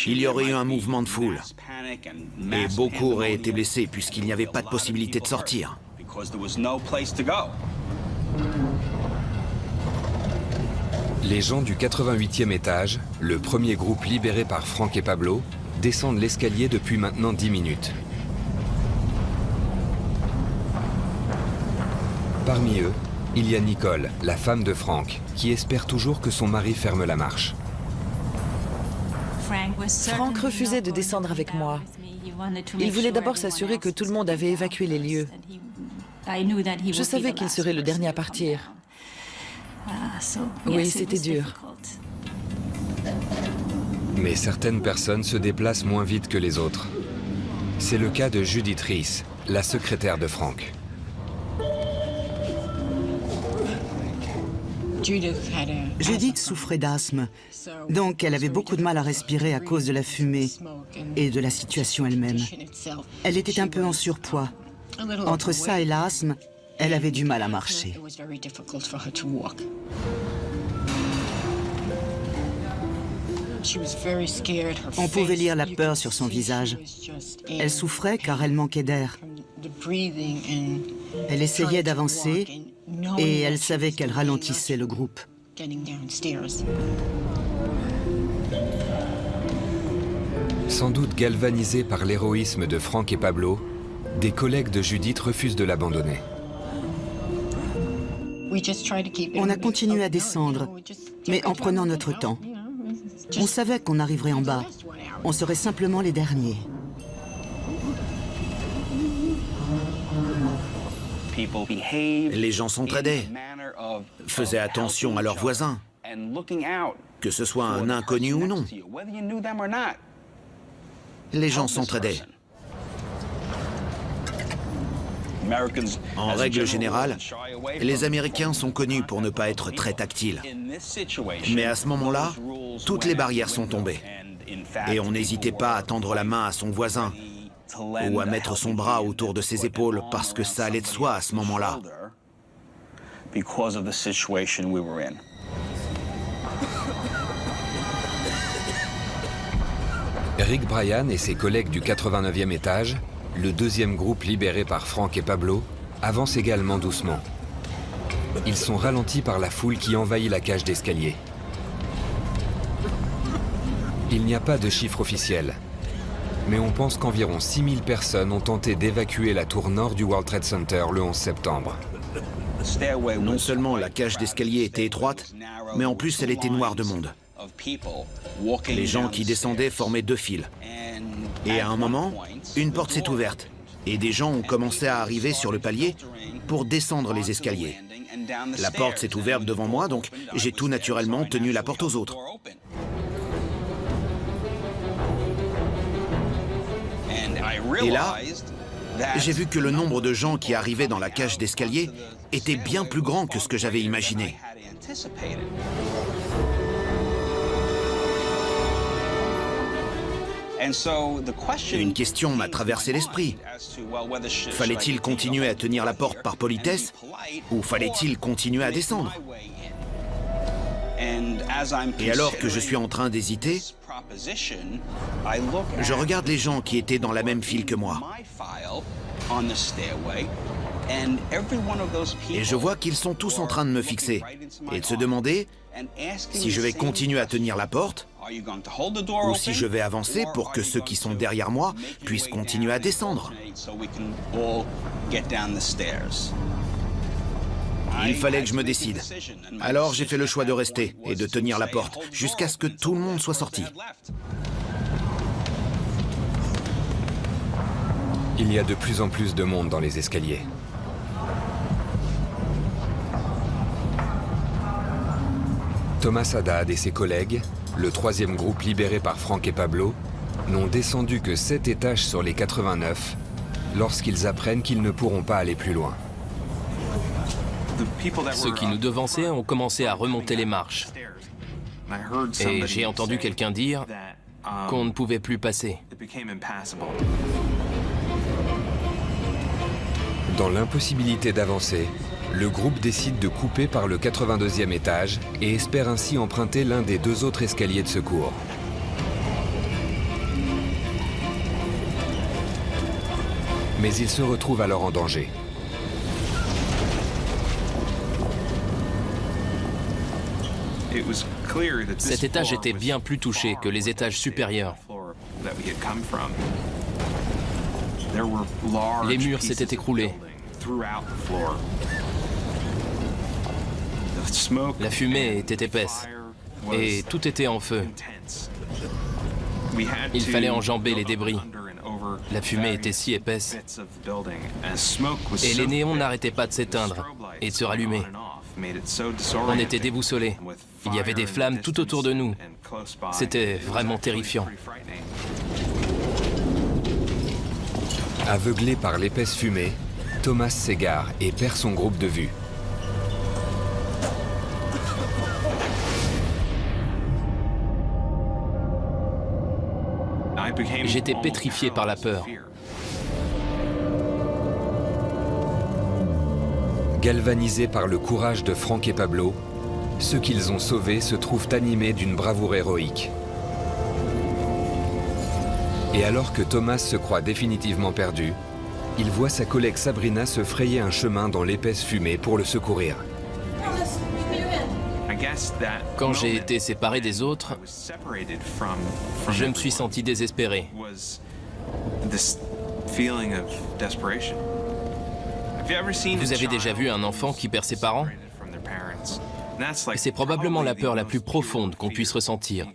J: Il y aurait eu un mouvement de foule. Et beaucoup auraient été blessés puisqu'il n'y avait pas de possibilité de sortir.
A: Les gens du 88e étage, le premier groupe libéré par Frank et Pablo, descendent l'escalier depuis maintenant 10 minutes. Parmi eux, il y a Nicole, la femme de Frank, qui espère toujours que son mari ferme la marche.
B: Frank refusait de descendre avec moi. Il voulait d'abord s'assurer que tout le monde avait évacué les lieux. Je savais qu'il serait le dernier à partir. Oui, c'était dur.
A: Mais certaines personnes se déplacent moins vite que les autres. C'est le cas de Judith Reese, la secrétaire de Frank.
I: Judith souffrait d'asthme, donc elle avait beaucoup de mal à respirer à cause de la fumée et de la situation elle-même. Elle était un peu en surpoids. Entre ça et l'asthme, elle avait du mal à marcher. On pouvait lire la peur sur son visage. Elle souffrait car elle manquait d'air. Elle essayait d'avancer et elle savait qu'elle ralentissait le groupe.
A: Sans doute galvanisés par l'héroïsme de Frank et Pablo, des collègues de Judith refusent de l'abandonner.
I: On a continué à descendre, mais en prenant notre temps. On savait qu'on arriverait en bas. On serait simplement les derniers.
J: Les gens s'entraidaient, faisaient attention à leurs voisins, que ce soit un inconnu ou non. Les gens s'entraidaient. En règle générale, les Américains sont connus pour ne pas être très tactiles. Mais à ce moment-là, toutes les barrières sont tombées. Et on n'hésitait pas à tendre la main à son voisin ou à mettre son bras autour de ses épaules parce que ça allait de soi à ce moment-là.
A: Rick Bryan et ses collègues du 89e étage, le deuxième groupe libéré par Frank et Pablo, avancent également doucement. Ils sont ralentis par la foule qui envahit la cage d'escalier. Il n'y a pas de chiffre officiel, mais on pense qu'environ 6000 personnes ont tenté d'évacuer la tour nord du World Trade Center le 11 septembre.
J: Non seulement la cage d'escalier était étroite, mais en plus elle était noire de monde. Les gens qui descendaient formaient deux files. Et à un moment, une porte s'est ouverte et des gens ont commencé à arriver sur le palier pour descendre les escaliers. La porte s'est ouverte devant moi, donc j'ai tout naturellement tenu la porte aux autres. Et là, j'ai vu que le nombre de gens qui arrivaient dans la cage d'escalier était bien plus grand que ce que j'avais imaginé. Une question m'a traversé l'esprit. Fallait-il continuer à tenir la porte par politesse ou fallait-il continuer à descendre? Et alors que je suis en train d'hésiter, je regarde les gens qui étaient dans la même file que moi. Et je vois qu'ils sont tous en train de me fixer et de se demander si je vais continuer à tenir la porte ou si je vais avancer pour que ceux qui sont derrière moi puissent continuer à descendre. Il fallait que je me décide. Alors j'ai fait le choix de rester et de tenir la porte jusqu'à ce que tout le monde soit sorti.
A: Il y a de plus en plus de monde dans les escaliers. Thomas Haddad et ses collègues, le troisième groupe libéré par Frank et Pablo, n'ont descendu que 7 étages sur les 89 lorsqu'ils apprennent qu'ils ne pourront pas aller plus loin.
C: Ceux qui nous devançaient ont commencé à remonter les marches. Et j'ai entendu quelqu'un dire qu'on ne pouvait plus passer.
A: Dans l'impossibilité d'avancer, le groupe décide de couper par le 82e étage et espère ainsi emprunter l'un des 2 autres escaliers de secours. Mais ils se retrouvent alors en danger.
C: Cet étage était bien plus touché que les étages supérieurs. Les murs s'étaient écroulés. La fumée était épaisse et tout était en feu. Il fallait enjamber les débris. La fumée était si épaisse. Et les néons n'arrêtaient pas de s'éteindre et de se rallumer. On était déboussolés. Il y avait des flammes tout autour de nous. C'était vraiment terrifiant.
A: Aveuglé par l'épaisse fumée, Thomas s'égare et perd son groupe de vue.
C: J'étais pétrifié par la peur.
A: Galvanisés par le courage de Frank et Pablo, ceux qu'ils ont sauvés se trouvent animés d'une bravoure héroïque. Et alors que Thomas se croit définitivement perdu, il voit sa collègue Sabrina se frayer un chemin dans l'épaisse fumée pour le secourir.
C: Quand j'ai été séparé des autres, je me suis senti désespéré. Vous avez déjà vu un enfant qui perd ses parents? C'est probablement la peur la plus profonde qu'on puisse ressentir.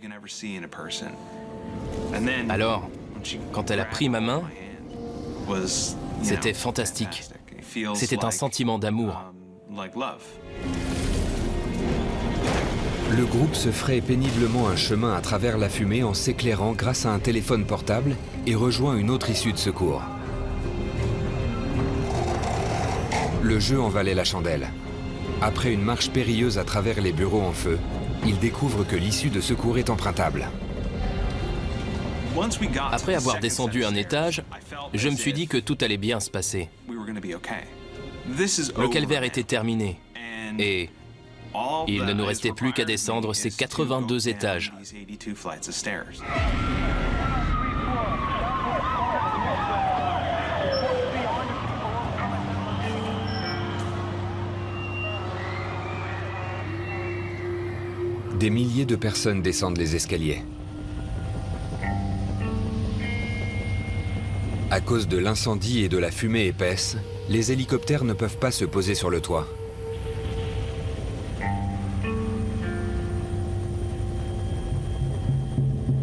C: Alors, quand elle a pris ma main, c'était fantastique. C'était un sentiment d'amour.
A: Le groupe se fraye péniblement un chemin à travers la fumée en s'éclairant grâce à un téléphone portable et rejoint une autre issue de secours. Le jeu en valait la chandelle. Après une marche périlleuse à travers les bureaux en feu, ils découvrent que l'issue de secours est empruntable.
C: Après avoir descendu un étage, je me suis dit que tout allait bien se passer. Le calvaire était terminé et il ne nous restait plus qu'à descendre ces 82 étages.
A: Des milliers de personnes descendent les escaliers. À cause de l'incendie et de la fumée épaisse, les hélicoptères ne peuvent pas se poser sur le toit.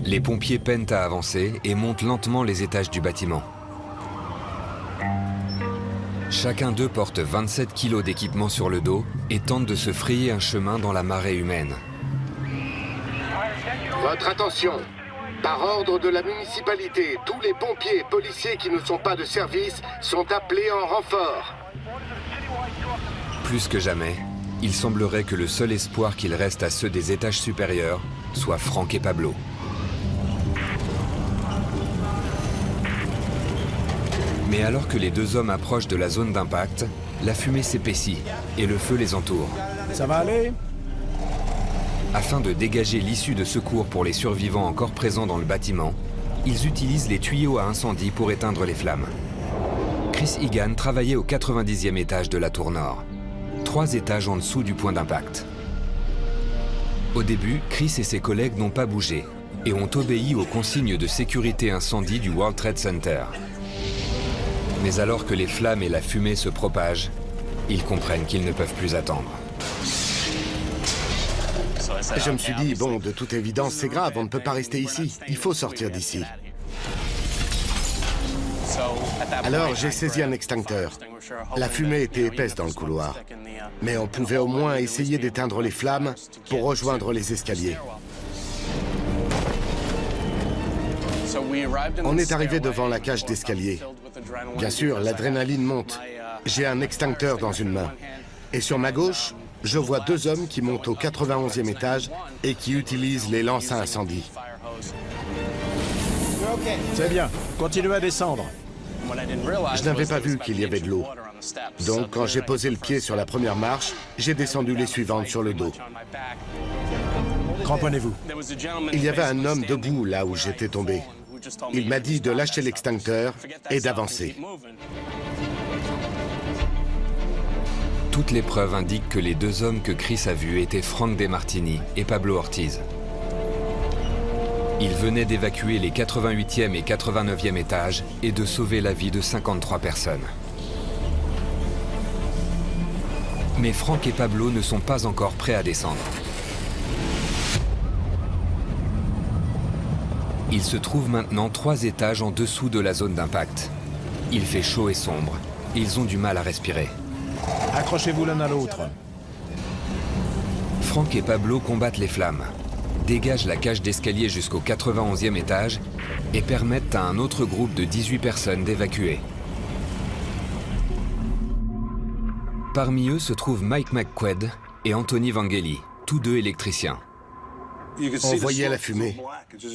A: Les pompiers peinent à avancer et montent lentement les étages du bâtiment. Chacun d'eux porte 27 kilos d'équipement sur le dos et tente de se frayer un chemin dans la marée humaine.
F: Votre attention! Par ordre de la municipalité, tous les pompiers et policiers qui ne sont pas de service sont appelés en renfort.
A: Plus que jamais, il semblerait que le seul espoir qu'il reste à ceux des étages supérieurs soit Frank et Pablo. Mais alors que les deux hommes approchent de la zone d'impact, la fumée s'épaissit et le feu les entoure.
G: Ça va aller?
A: Afin de dégager l'issue de secours pour les survivants encore présents dans le bâtiment, ils utilisent les tuyaux à incendie pour éteindre les flammes. Chris Egan travaillait au 90e étage de la tour nord, 3 étages en dessous du point d'impact. Au début, Chris et ses collègues n'ont pas bougé et ont obéi aux consignes de sécurité incendie du World Trade Center. Mais alors que les flammes et la fumée se propagent, ils comprennent qu'ils ne peuvent plus attendre.
F: Je me suis dit, bon, de toute évidence, c'est grave, on ne peut pas rester ici. Il faut sortir d'ici. Alors, j'ai saisi un extincteur. La fumée était épaisse dans le couloir. Mais on pouvait au moins essayer d'éteindre les flammes pour rejoindre les escaliers. On est arrivé devant la cage d'escalier. Bien sûr, l'adrénaline monte. J'ai un extincteur dans une main. Et sur ma gauche, je vois 2 hommes qui montent au 91e étage et qui utilisent les lances à incendie.
G: C'est bien. Continuez à descendre.
F: Je n'avais pas vu qu'il y avait de l'eau. Donc, quand j'ai posé le pied sur la première marche, j'ai descendu les suivantes sur le dos.
G: Cramponnez-vous.
F: Il y avait un homme debout là où j'étais tombé. Il m'a dit de lâcher l'extincteur et d'avancer.
A: Toutes les preuves indiquent que les 2 hommes que Chris a vus étaient Frank DeMartini et Pablo Ortiz. Ils venaient d'évacuer les 88e et 89e étages et de sauver la vie de 53 personnes. Mais Frank et Pablo ne sont pas encore prêts à descendre. Il se trouve maintenant 3 étages en dessous de la zone d'impact. Il fait chaud et sombre. Et ils ont du mal à respirer.
G: Accrochez-vous l'un à l'autre.
A: Frank et Pablo combattent les flammes, dégagent la cage d'escalier jusqu'au 91e étage et permettent à un autre groupe de 18 personnes d'évacuer. Parmi eux se trouvent Mike McQuaid et Anthony Vangeli, tous deux électriciens.
F: On voyait la fumée.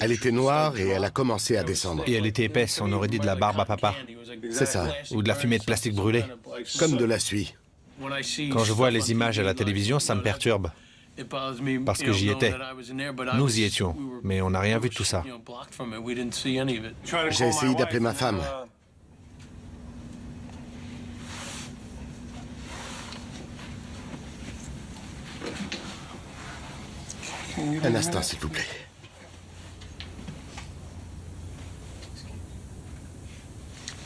F: Elle était noire et elle a commencé à descendre.
M: Et elle était épaisse, on aurait dit de la barbe à papa.
F: C'est ça.
M: Ou de la fumée de plastique brûlée.
F: Comme de la suie.
M: Quand je vois les images à la télévision, ça me perturbe. Parce que j'y étais. Nous y étions, mais on n'a rien vu de tout ça.
F: J'ai essayé d'appeler ma femme. Un instant, s'il vous plaît.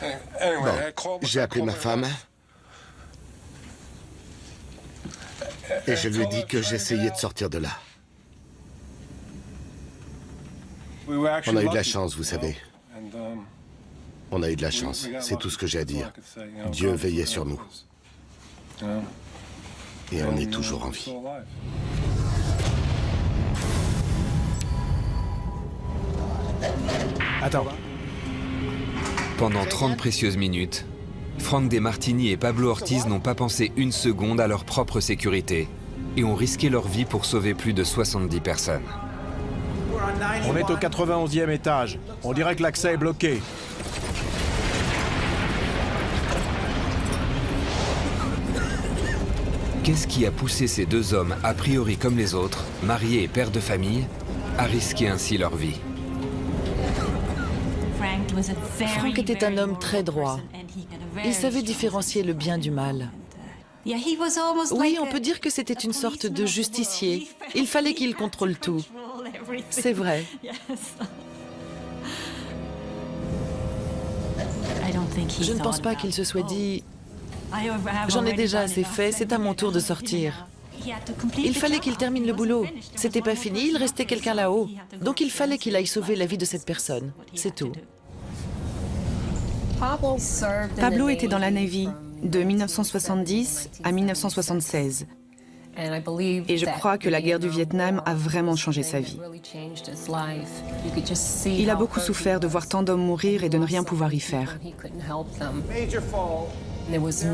F: Bon, j'ai appelé ma femme. Et je lui ai dit que j'essayais de sortir de là. On a eu de la chance, vous savez. On a eu de la chance, c'est tout ce que j'ai à dire. Dieu veillait sur nous. Et on est toujours en vie.
G: Attends.
A: Pendant 30 précieuses minutes, Frank DeMartini et Pablo Ortiz n'ont pas pensé une seconde à leur propre sécurité et ont risqué leur vie pour sauver plus de 70 personnes.
G: On est au 91e étage. On dirait que l'accès est bloqué.
A: Qu'est-ce qui a poussé ces deux hommes, a priori comme les autres, mariés et pères de famille, à risquer ainsi leur vie?
B: Frank était un homme très droit. Il savait différencier le bien du mal. Oui, on peut dire que c'était une sorte de justicier. Il fallait qu'il contrôle tout. C'est vrai. Je ne pense pas qu'il se soit dit « J'en ai déjà assez fait, c'est à mon tour de sortir ». Il fallait qu'il termine le boulot. C'était pas fini, il restait quelqu'un là-haut. Donc il fallait qu'il aille sauver la vie de cette personne. C'est tout.
H: Pablo était dans la Navy de 1970 à 1976. Et je crois que la guerre du Vietnam a vraiment changé sa vie. Il a beaucoup souffert de voir tant d'hommes mourir et de ne rien pouvoir y faire.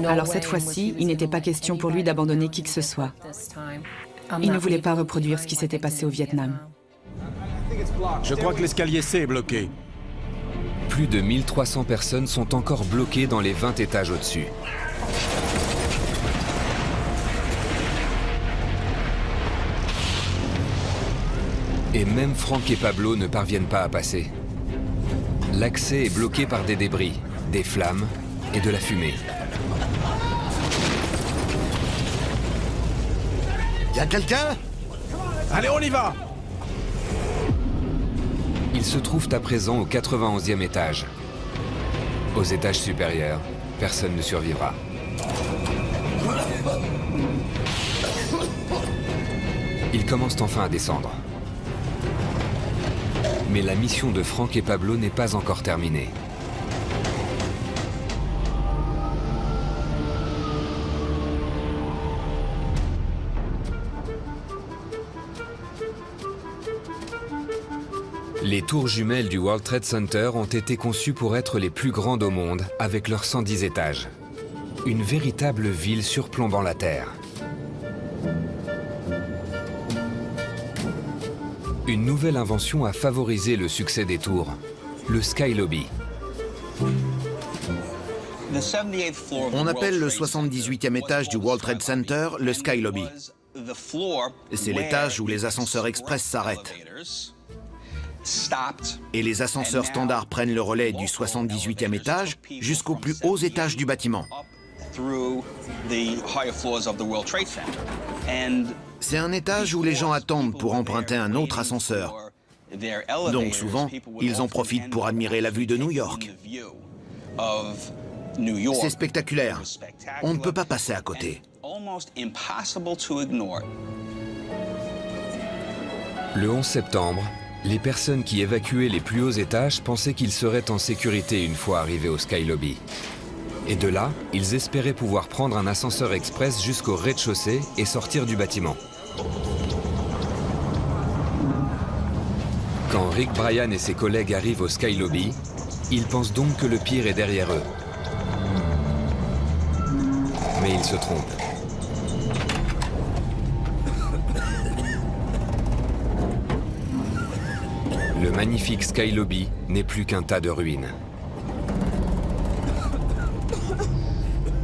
H: Alors cette fois-ci, il n'était pas question pour lui d'abandonner qui que ce soit. Il ne voulait pas reproduire ce qui s'était passé au Vietnam.
G: Je crois que l'escalier C est bloqué.
A: Plus de 1300 personnes sont encore bloquées dans les 20 étages au-dessus. Et même Frank et Pablo ne parviennent pas à passer. L'accès est bloqué par des débris, des flammes et de la fumée.
F: Y a quelqu'un?
G: Allez, on y va!
A: Ils se trouvent à présent au 91e étage. Aux étages supérieurs, personne ne survivra. Ils commencent enfin à descendre. Mais la mission de Frank et Pablo n'est pas encore terminée. Les tours jumelles du World Trade Center ont été conçues pour être les plus grandes au monde, avec leurs 110 étages. Une véritable ville surplombant la Terre. Une nouvelle invention a favorisé le succès des tours, le Sky Lobby.
J: On appelle le 78e étage du World Trade Center le Sky Lobby. C'est l'étage où les ascenseurs express s'arrêtent. Et les ascenseurs standards prennent le relais du 78e étage jusqu'aux plus hauts étages du bâtiment. C'est un étage où les gens attendent pour emprunter un autre ascenseur. Donc souvent, ils en profitent pour admirer la vue de New York. C'est spectaculaire. On ne peut pas passer à côté.
A: Le 11 septembre, Les personnes qui évacuaient les plus hauts étages pensaient qu'ils seraient en sécurité une fois arrivés au Sky Lobby. Et de là, ils espéraient pouvoir prendre un ascenseur express jusqu'au rez-de-chaussée et sortir du bâtiment. Quand Rick Bryan et ses collègues arrivent au Sky Lobby, ils pensent donc que le pire est derrière eux. Mais ils se trompent. Le magnifique Sky Lobby n'est plus qu'un tas de ruines.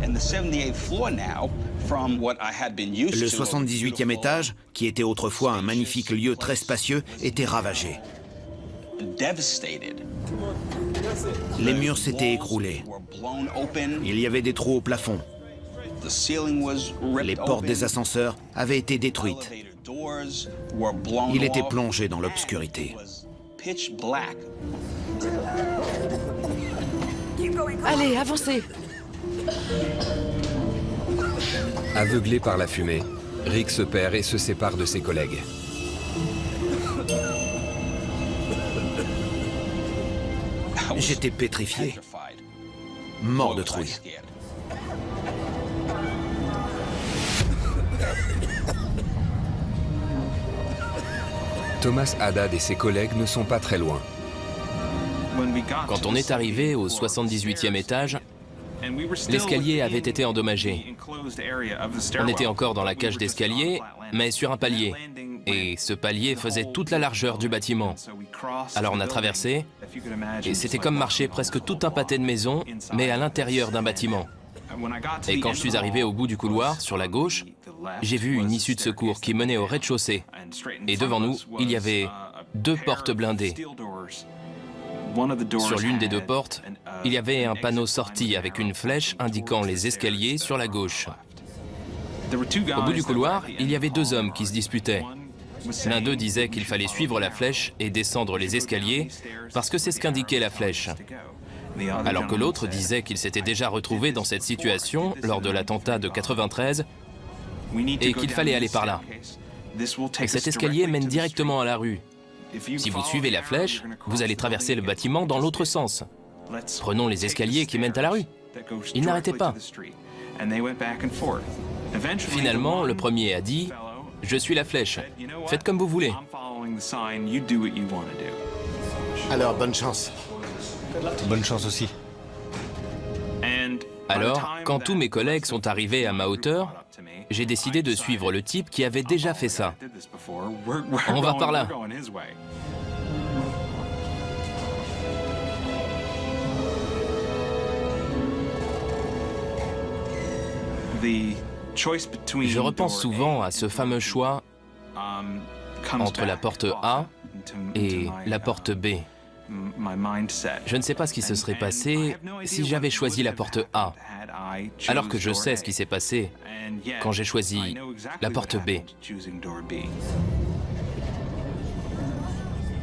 J: Le 78e étage, qui était autrefois un magnifique lieu très spacieux, était ravagé. Les murs s'étaient écroulés. Il y avait des trous au plafond. Les portes des ascenseurs avaient été détruites. Il était plongé dans l'obscurité.
B: Allez, avancez!
A: Aveuglé par la fumée, Rick se perd et se sépare de ses collègues.
J: J'étais pétrifié, mort de trouille.
A: Thomas Haddad et ses collègues ne sont pas très loin.
C: Quand on est arrivé au 78e étage, l'escalier avait été endommagé. On était encore dans la cage d'escalier, mais sur un palier. Et ce palier faisait toute la largeur du bâtiment. Alors on a traversé, et c'était comme marcher presque tout un pâté de maison, mais à l'intérieur d'un bâtiment. Et quand je suis arrivé au bout du couloir, sur la gauche, j'ai vu une issue de secours qui menait au rez-de-chaussée. Et devant nous, il y avait 2 portes blindées. Sur l'une des 2 portes, il y avait un panneau sortie avec une flèche indiquant les escaliers sur la gauche. Au bout du couloir, il y avait 2 hommes qui se disputaient. L'un d'eux disait qu'il fallait suivre la flèche et descendre les escaliers parce que c'est ce qu'indiquait la flèche. Alors que l'autre disait qu'il s'était déjà retrouvé dans cette situation lors de l'attentat de 93 et qu'il fallait aller par là. Et cet escalier mène directement à la rue. Si vous suivez la flèche, vous allez traverser le bâtiment dans l'autre sens. Prenons les escaliers qui mènent à la rue. Ils n'arrêtaient pas. Finalement, le premier a dit « Je suis la flèche. Faites comme vous voulez. »
F: Alors, bonne chance.
M: Bonne chance aussi.
C: Alors, quand tous mes collègues sont arrivés à ma hauteur, j'ai décidé de suivre le type qui avait déjà fait ça. On va par là. Je repense souvent à ce fameux choix entre la porte A et la porte B. Je ne sais pas ce qui se serait passé si j'avais choisi la porte A, alors que je sais ce qui s'est passé quand j'ai choisi la porte B.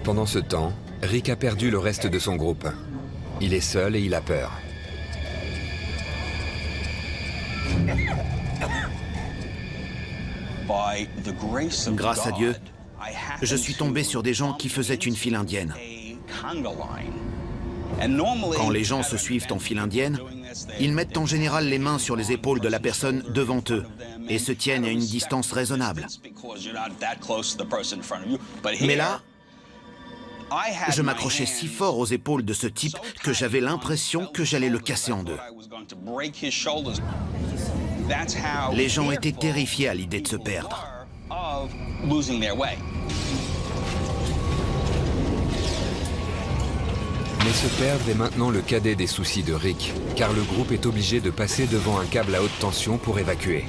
A: Pendant ce temps, Rick a perdu le reste de son groupe. Il est seul et il a peur.
J: Grâce à Dieu, je suis tombé sur des gens qui faisaient une file indienne. Quand les gens se suivent en file indienne, ils mettent en général les mains sur les épaules de la personne devant eux et se tiennent à une distance raisonnable. Mais là, je m'accrochais si fort aux épaules de ce type que j'avais l'impression que j'allais le casser en 2. Les gens étaient terrifiés à l'idée de se perdre.
A: Mais se perdre est maintenant le cadet des soucis de Rick, car le groupe est obligé de passer devant un câble à haute tension pour évacuer.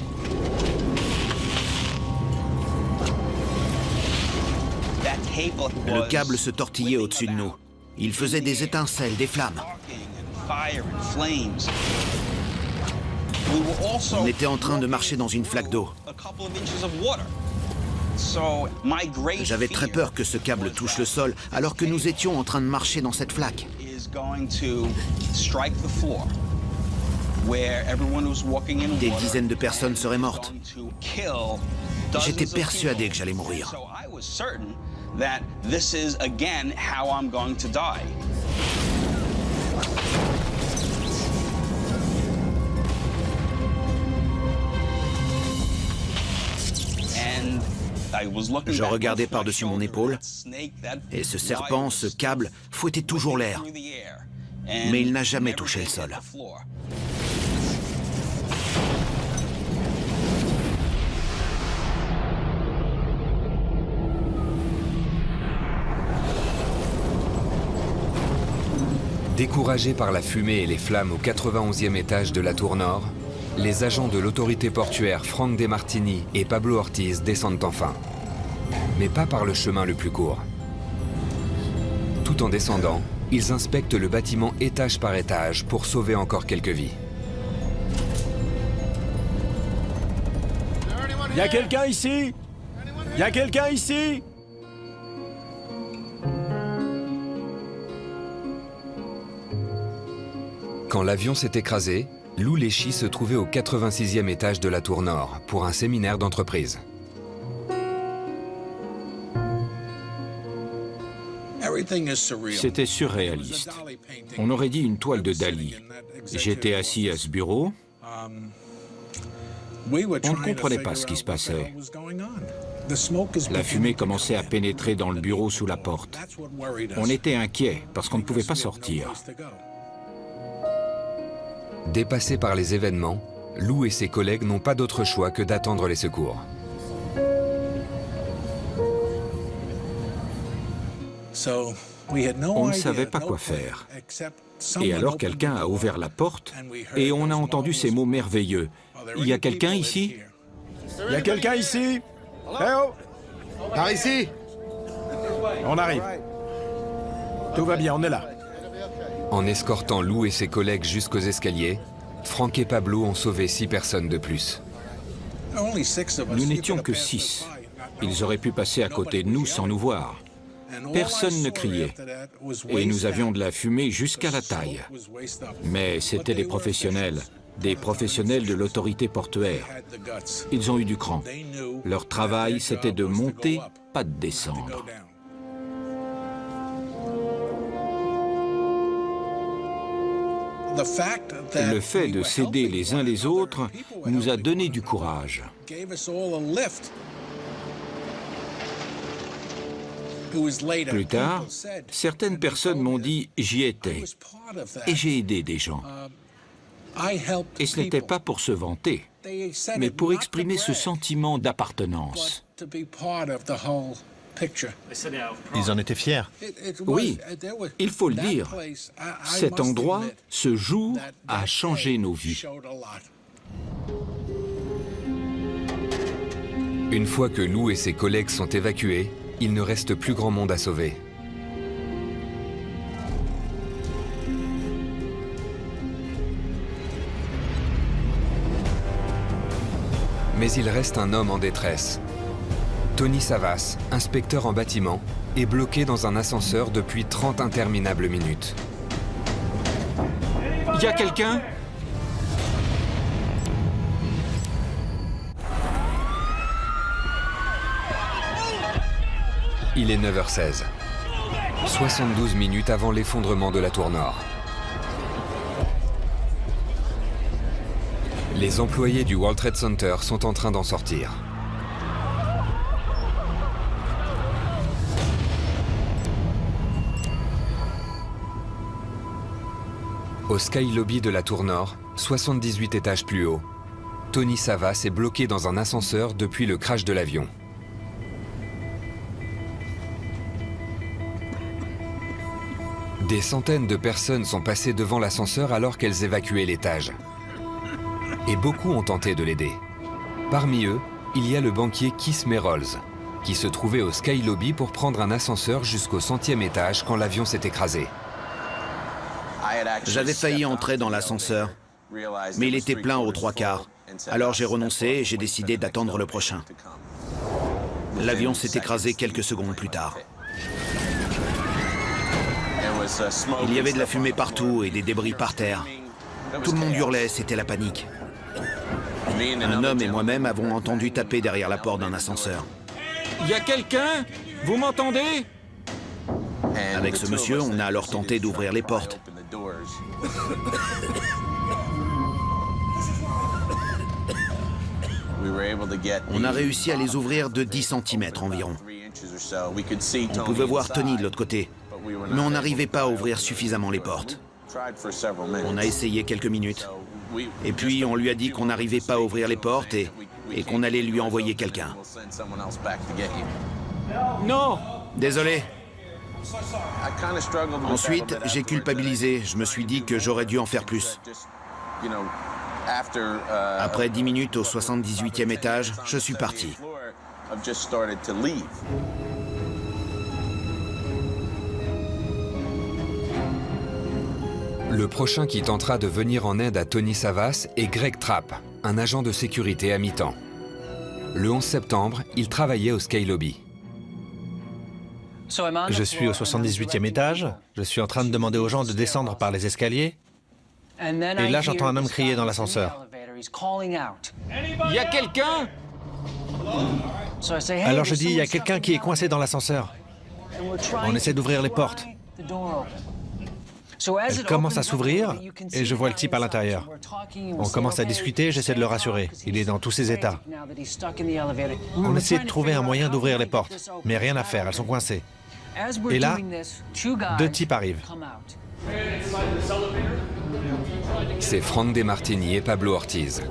J: Le câble se tortillait au-dessus de nous. Il faisait des étincelles, des flammes. On était en train de marcher dans une flaque d'eau. J'avais très peur que ce câble touche le sol alors que nous étions en train de marcher dans cette flaque. Des dizaines de personnes seraient mortes. J'étais persuadé que j'allais mourir.
K: that this is again how I'm going to die.
J: Je regardais par-dessus mon épaule, et ce serpent, ce câble, fouettait toujours l'air. Mais il n'a jamais touché le sol.
A: Découragés par la fumée et les flammes au 91e étage de la tour nord, les agents de l'autorité portuaire Frank DeMartini et Pablo Ortiz descendent enfin. Mais pas par le chemin le plus court. Tout en descendant, ils inspectent le bâtiment étage par étage pour sauver encore quelques vies.
G: Y a quelqu'un ici? Y a quelqu'un ici?
A: Quand l'avion s'est écrasé, Lou Leschi se trouvait au 86e étage de la tour nord pour un séminaire d'entreprise.
L: C'était surréaliste. On aurait dit une toile de Dali. J'étais assis à ce bureau. On ne comprenait pas ce qui se passait. La fumée commençait à pénétrer dans le bureau sous la porte. On était inquiets parce qu'on ne pouvait pas sortir.
A: Dépassés par les événements, Lou et ses collègues n'ont pas d'autre choix que d'attendre les secours.
L: On ne savait pas quoi faire. Et alors quelqu'un a ouvert la porte et on a entendu ces mots merveilleux. « Il y a quelqu'un ici ?»
G: Il y a quelqu'un ici? Eh oh!
F: Par ici!
G: On arrive. Tout va bien, on est là.
A: En escortant Lou et ses collègues jusqu'aux escaliers, Frank et Pablo ont sauvé 6 personnes de plus.
L: Nous n'étions que 6. Ils auraient pu passer à côté de nous sans nous voir. Personne ne criait. Et nous avions de la fumée jusqu'à la taille. Mais c'étaient des professionnels de l'autorité portuaire. Ils ont eu du cran. Leur travail, c'était de monter, pas de descendre. Le fait de s'aider les uns les autres nous a donné du courage. Plus tard, certaines personnes m'ont dit « j'y étais » et j'ai aidé des gens. Et ce n'était pas pour se vanter, mais pour exprimer ce sentiment d'appartenance.
M: Ils en étaient fiers.
L: Oui, il faut le dire. Cet endroit, ce jour, a changé nos vies.
A: Une fois que Lou et ses collègues sont évacués, il ne reste plus grand monde à sauver. Mais il reste un homme en détresse. Tony Savas, inspecteur en bâtiment, est bloqué dans un ascenseur depuis 30 interminables minutes.
L: Il y a quelqu'un ?
A: Il est 9h16. 72 minutes avant l'effondrement de la tour nord. Les employés du World Trade Center sont en train d'en sortir. Au Sky Lobby de la tour nord, 78 étages plus haut, Tony Savas est bloqué dans un ascenseur depuis le crash de l'avion. Des centaines de personnes sont passées devant l'ascenseur alors qu'elles évacuaient l'étage. Et beaucoup ont tenté de l'aider. Parmi eux, il y a le banquier Keith Merolls, qui se trouvait au Sky Lobby pour prendre un ascenseur jusqu'au 100e étage quand l'avion s'est écrasé.
J: J'avais failli entrer dans l'ascenseur, mais il était plein aux 3/4. Alors j'ai renoncé et j'ai décidé d'attendre le prochain. L'avion s'est écrasé quelques secondes plus tard. Il y avait de la fumée partout et des débris par terre. Tout le monde hurlait, c'était la panique. Un homme et moi-même avons entendu taper derrière la porte d'un ascenseur.
L: Il y a quelqu'un ? Vous m'entendez?
J: Avec ce monsieur, on a alors tenté d'ouvrir les portes. On a réussi à les ouvrir de 10 cm environ. On pouvait voir Tony de l'autre côté, mais on n'arrivait pas à ouvrir suffisamment les portes. On a essayé quelques minutes, et puis on lui a dit qu'on n'arrivait pas à ouvrir les portes et qu'on allait lui envoyer quelqu'un.
L: Non!
J: Désolé. Ensuite, j'ai culpabilisé. Je me suis dit que j'aurais dû en faire plus. Après 10 minutes au 78e étage, je suis parti.
A: Le prochain qui tentera de venir en aide à Tony Savas est Greg Trapp, un agent de sécurité à mi-temps. Le 11 septembre, il travaillait au Sky Lobby.
M: Je suis au 78e étage, je suis en train de demander aux gens de descendre par les escaliers, et là j'entends un homme crier dans l'ascenseur.
L: Il y a quelqu'un?
M: Alors je dis, il y a quelqu'un qui est coincé dans l'ascenseur. On essaie d'ouvrir les portes. Elle commence à s'ouvrir, et je vois le type à l'intérieur. On commence à discuter, j'essaie de le rassurer. Il est dans tous ses états. On essaie de trouver un moyen d'ouvrir les portes, mais rien à faire, elles sont coincées. Et là, 2 types arrivent.
A: C'est Frank DeMartini et Pablo Ortiz.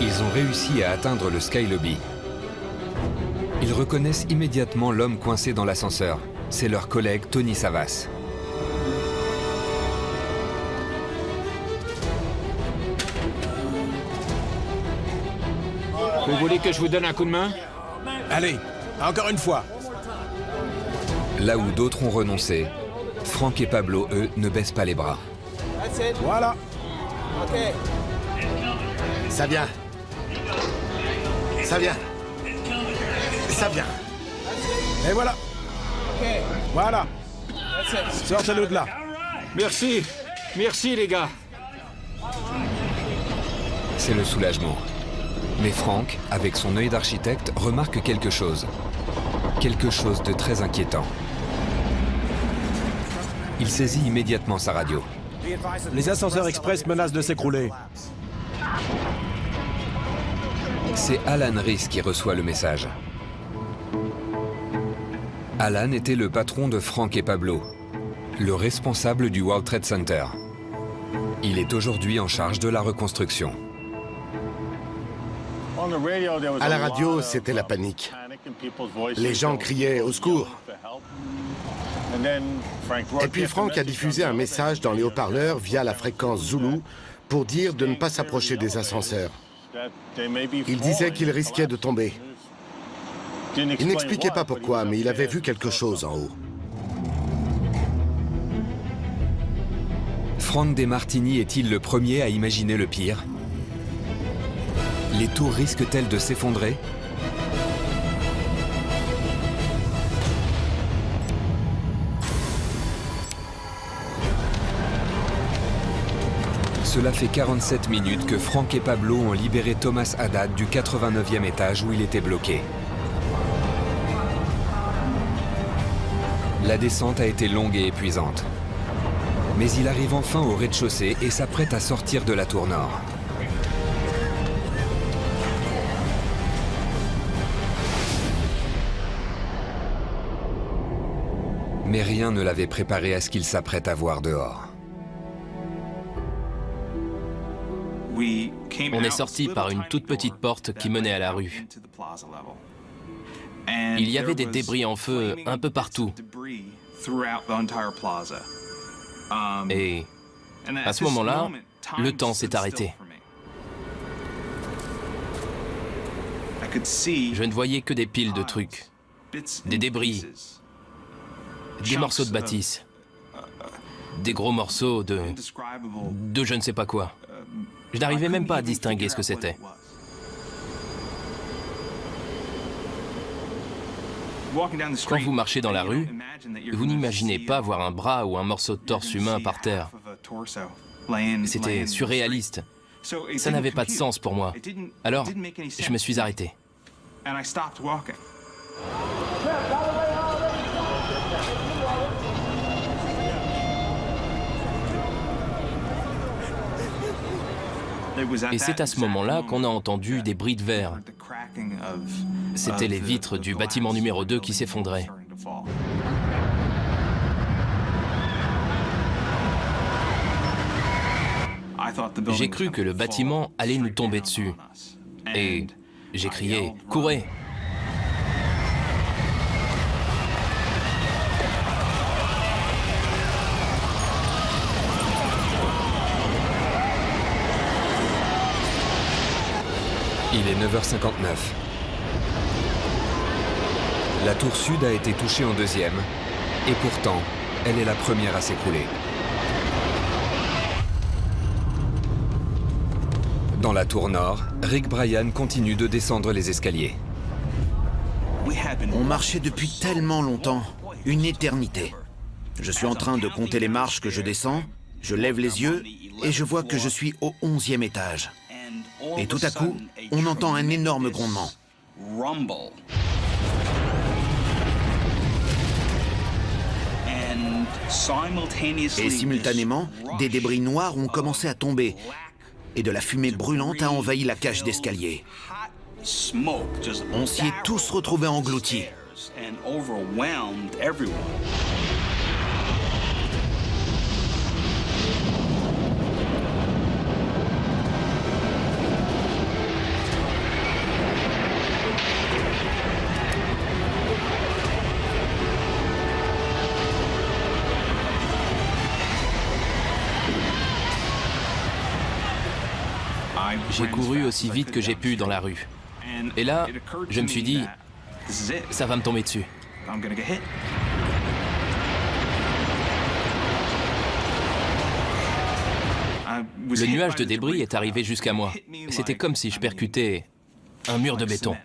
A: Ils ont réussi à atteindre le Sky Lobby. Ils reconnaissent immédiatement l'homme coincé dans l'ascenseur. C'est leur collègue Tony Savas.
L: Vous voulez que je vous donne un coup de main?
G: Allez, encore une fois.
A: Là où d'autres ont renoncé, Frank et Pablo, eux, ne baissent pas les bras.
G: Voilà.
F: Ça vient. Ça vient. Ça vient.
G: Et voilà. Voilà. Sortez-le de là.
L: Merci. Merci, les gars.
A: C'est le soulagement. Mais Frank, avec son œil d'architecte, remarque quelque chose. Quelque chose de très inquiétant. Il saisit immédiatement sa radio.
G: Les ascenseurs express menacent de s'écrouler.
A: C'est Alan Rees qui reçoit le message. Alan était le patron de Frank et Pablo, le responsable du World Trade Center. Il est aujourd'hui en charge de la reconstruction.
F: À la radio, c'était la panique. Les gens criaient « au secours ». Et puis Frank a diffusé un message dans les haut-parleurs via la fréquence Zulu pour dire de ne pas s'approcher des ascenseurs. Il disait qu'il risquait de tomber. Il n'expliquait pas pourquoi, mais il avait vu quelque chose en haut.
A: Frank DeMartini est-il le premier à imaginer le pire? Les tours risquent-elles de s'effondrer? Cela fait 47 minutes que Frank et Pablo ont libéré Thomas Haddad du 89e étage où il était bloqué. La descente a été longue et épuisante. Mais il arrive enfin au rez-de-chaussée et s'apprête à sortir de la tour nord. Mais rien ne l'avait préparé à ce qu'il s'apprête à voir dehors.
C: On est sorti par une toute petite porte qui menait à la rue. Il y avait des débris en feu un peu partout. Et à ce moment-là, le temps s'est arrêté. Je ne voyais que des piles de trucs, des débris, des morceaux de bâtisse, des gros morceaux de je ne sais pas quoi. Je n'arrivais même pas à distinguer ce que c'était. Quand vous marchez dans la rue, vous n'imaginez pas voir un bras ou un morceau de torse humain par terre. C'était surréaliste. Ça n'avait pas de sens pour moi. Alors, je me suis arrêté. Et c'est à ce moment-là qu'on a entendu des bris de verre. C'était les vitres du bâtiment numéro 2 qui s'effondraient. J'ai cru que le bâtiment allait nous tomber dessus. Et j'ai crié « Courez !»
A: Il est 9h59. La tour sud a été touchée en deuxième, et pourtant, elle est la première à s'écrouler. Dans la tour nord, Rick Bryan continue de descendre les escaliers.
J: On marchait depuis tellement longtemps, une éternité. Je suis en train de compter les marches que je descends, je lève les yeux et je vois que je suis au 11e étage. Et tout à coup, on entend un énorme grondement. Et simultanément, des débris noirs ont commencé à tomber et de la fumée brûlante a envahi la cage d'escalier. On s'y est tous retrouvés engloutis.
C: J'ai couru aussi vite que j'ai pu dans la rue. Et là, je me suis dit, ça va me tomber dessus. Le nuage de débris est arrivé jusqu'à moi. C'était comme si je percutais un mur de béton.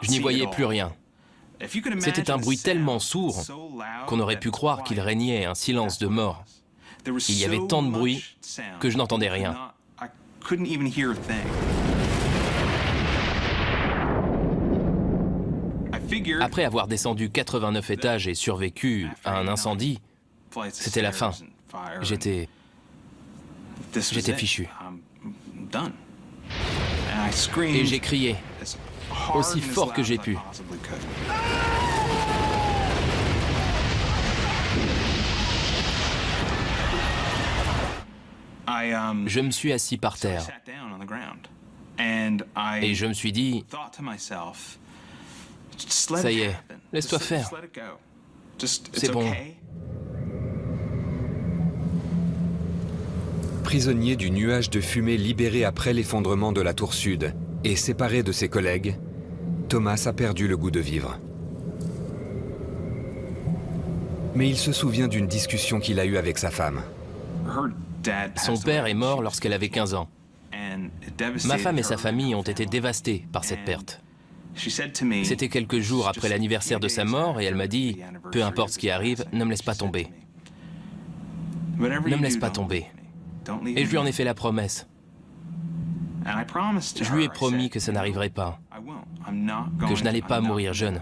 C: Je n'y voyais plus rien. C'était un bruit tellement sourd qu'on aurait pu croire qu'il régnait un silence de mort. Il y avait tant de bruit que je n'entendais rien. Après avoir descendu 89 étages et survécu à un incendie, c'était la fin. J'étais fichu. Et j'ai crié, aussi fort que j'ai pu. Je me suis assis par terre. Et je me suis dit, ça y est, laisse-toi faire. C'est bon.
A: Prisonnier du nuage de fumée libéré après l'effondrement de la tour sud et séparé de ses collègues, Thomas a perdu le goût de vivre. Mais il se souvient d'une discussion qu'il a eue avec sa femme.
C: Son père est mort lorsqu'elle avait 15 ans. Ma femme et sa famille ont été dévastées par cette perte. C'était quelques jours après l'anniversaire de sa mort et elle m'a dit « Peu importe ce qui arrive, ne me laisse pas tomber. Ne me laisse pas tomber. » Et je lui en ai fait la promesse. Je lui ai promis que ça n'arriverait pas, que je n'allais pas mourir jeune.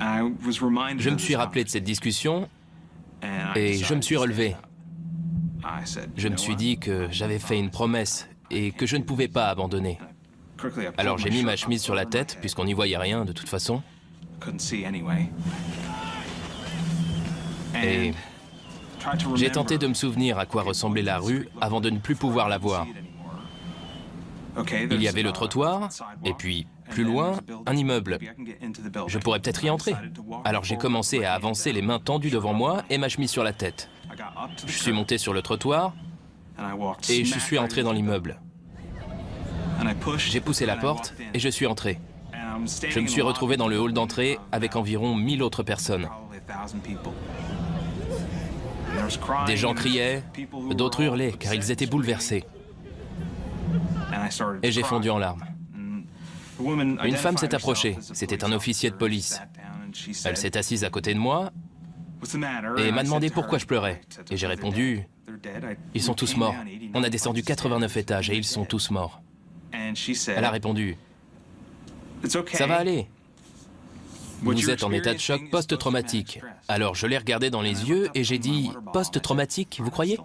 C: Je me suis rappelé de cette discussion et je me suis relevé. Je me suis dit que j'avais fait une promesse et que je ne pouvais pas abandonner. Alors j'ai mis ma chemise sur la tête, puisqu'on n'y voyait rien de toute façon. Et j'ai tenté de me souvenir à quoi ressemblait la rue avant de ne plus pouvoir la voir. Il y avait le trottoir, et puis, plus loin, un immeuble. Je pourrais peut-être y entrer. Alors j'ai commencé à avancer les mains tendues devant moi et ma chemise sur la tête. Je suis monté sur le trottoir et je suis entré dans l'immeuble. J'ai poussé la porte et je suis entré. Je me suis retrouvé dans le hall d'entrée avec environ 1000 autres personnes. Des gens criaient, d'autres hurlaient car ils étaient bouleversés. Et j'ai fondu en larmes. Une femme s'est approchée. C'était un officier de police. Elle s'est assise à côté de moi et m'a demandé pourquoi je pleurais. Et j'ai répondu, ils sont tous morts. On a descendu 89 étages et ils sont tous morts. Elle a répondu, ça va aller. Vous êtes en état de choc post-traumatique. Alors je l'ai regardé dans les yeux et j'ai dit, post-traumatique, vous croyez ?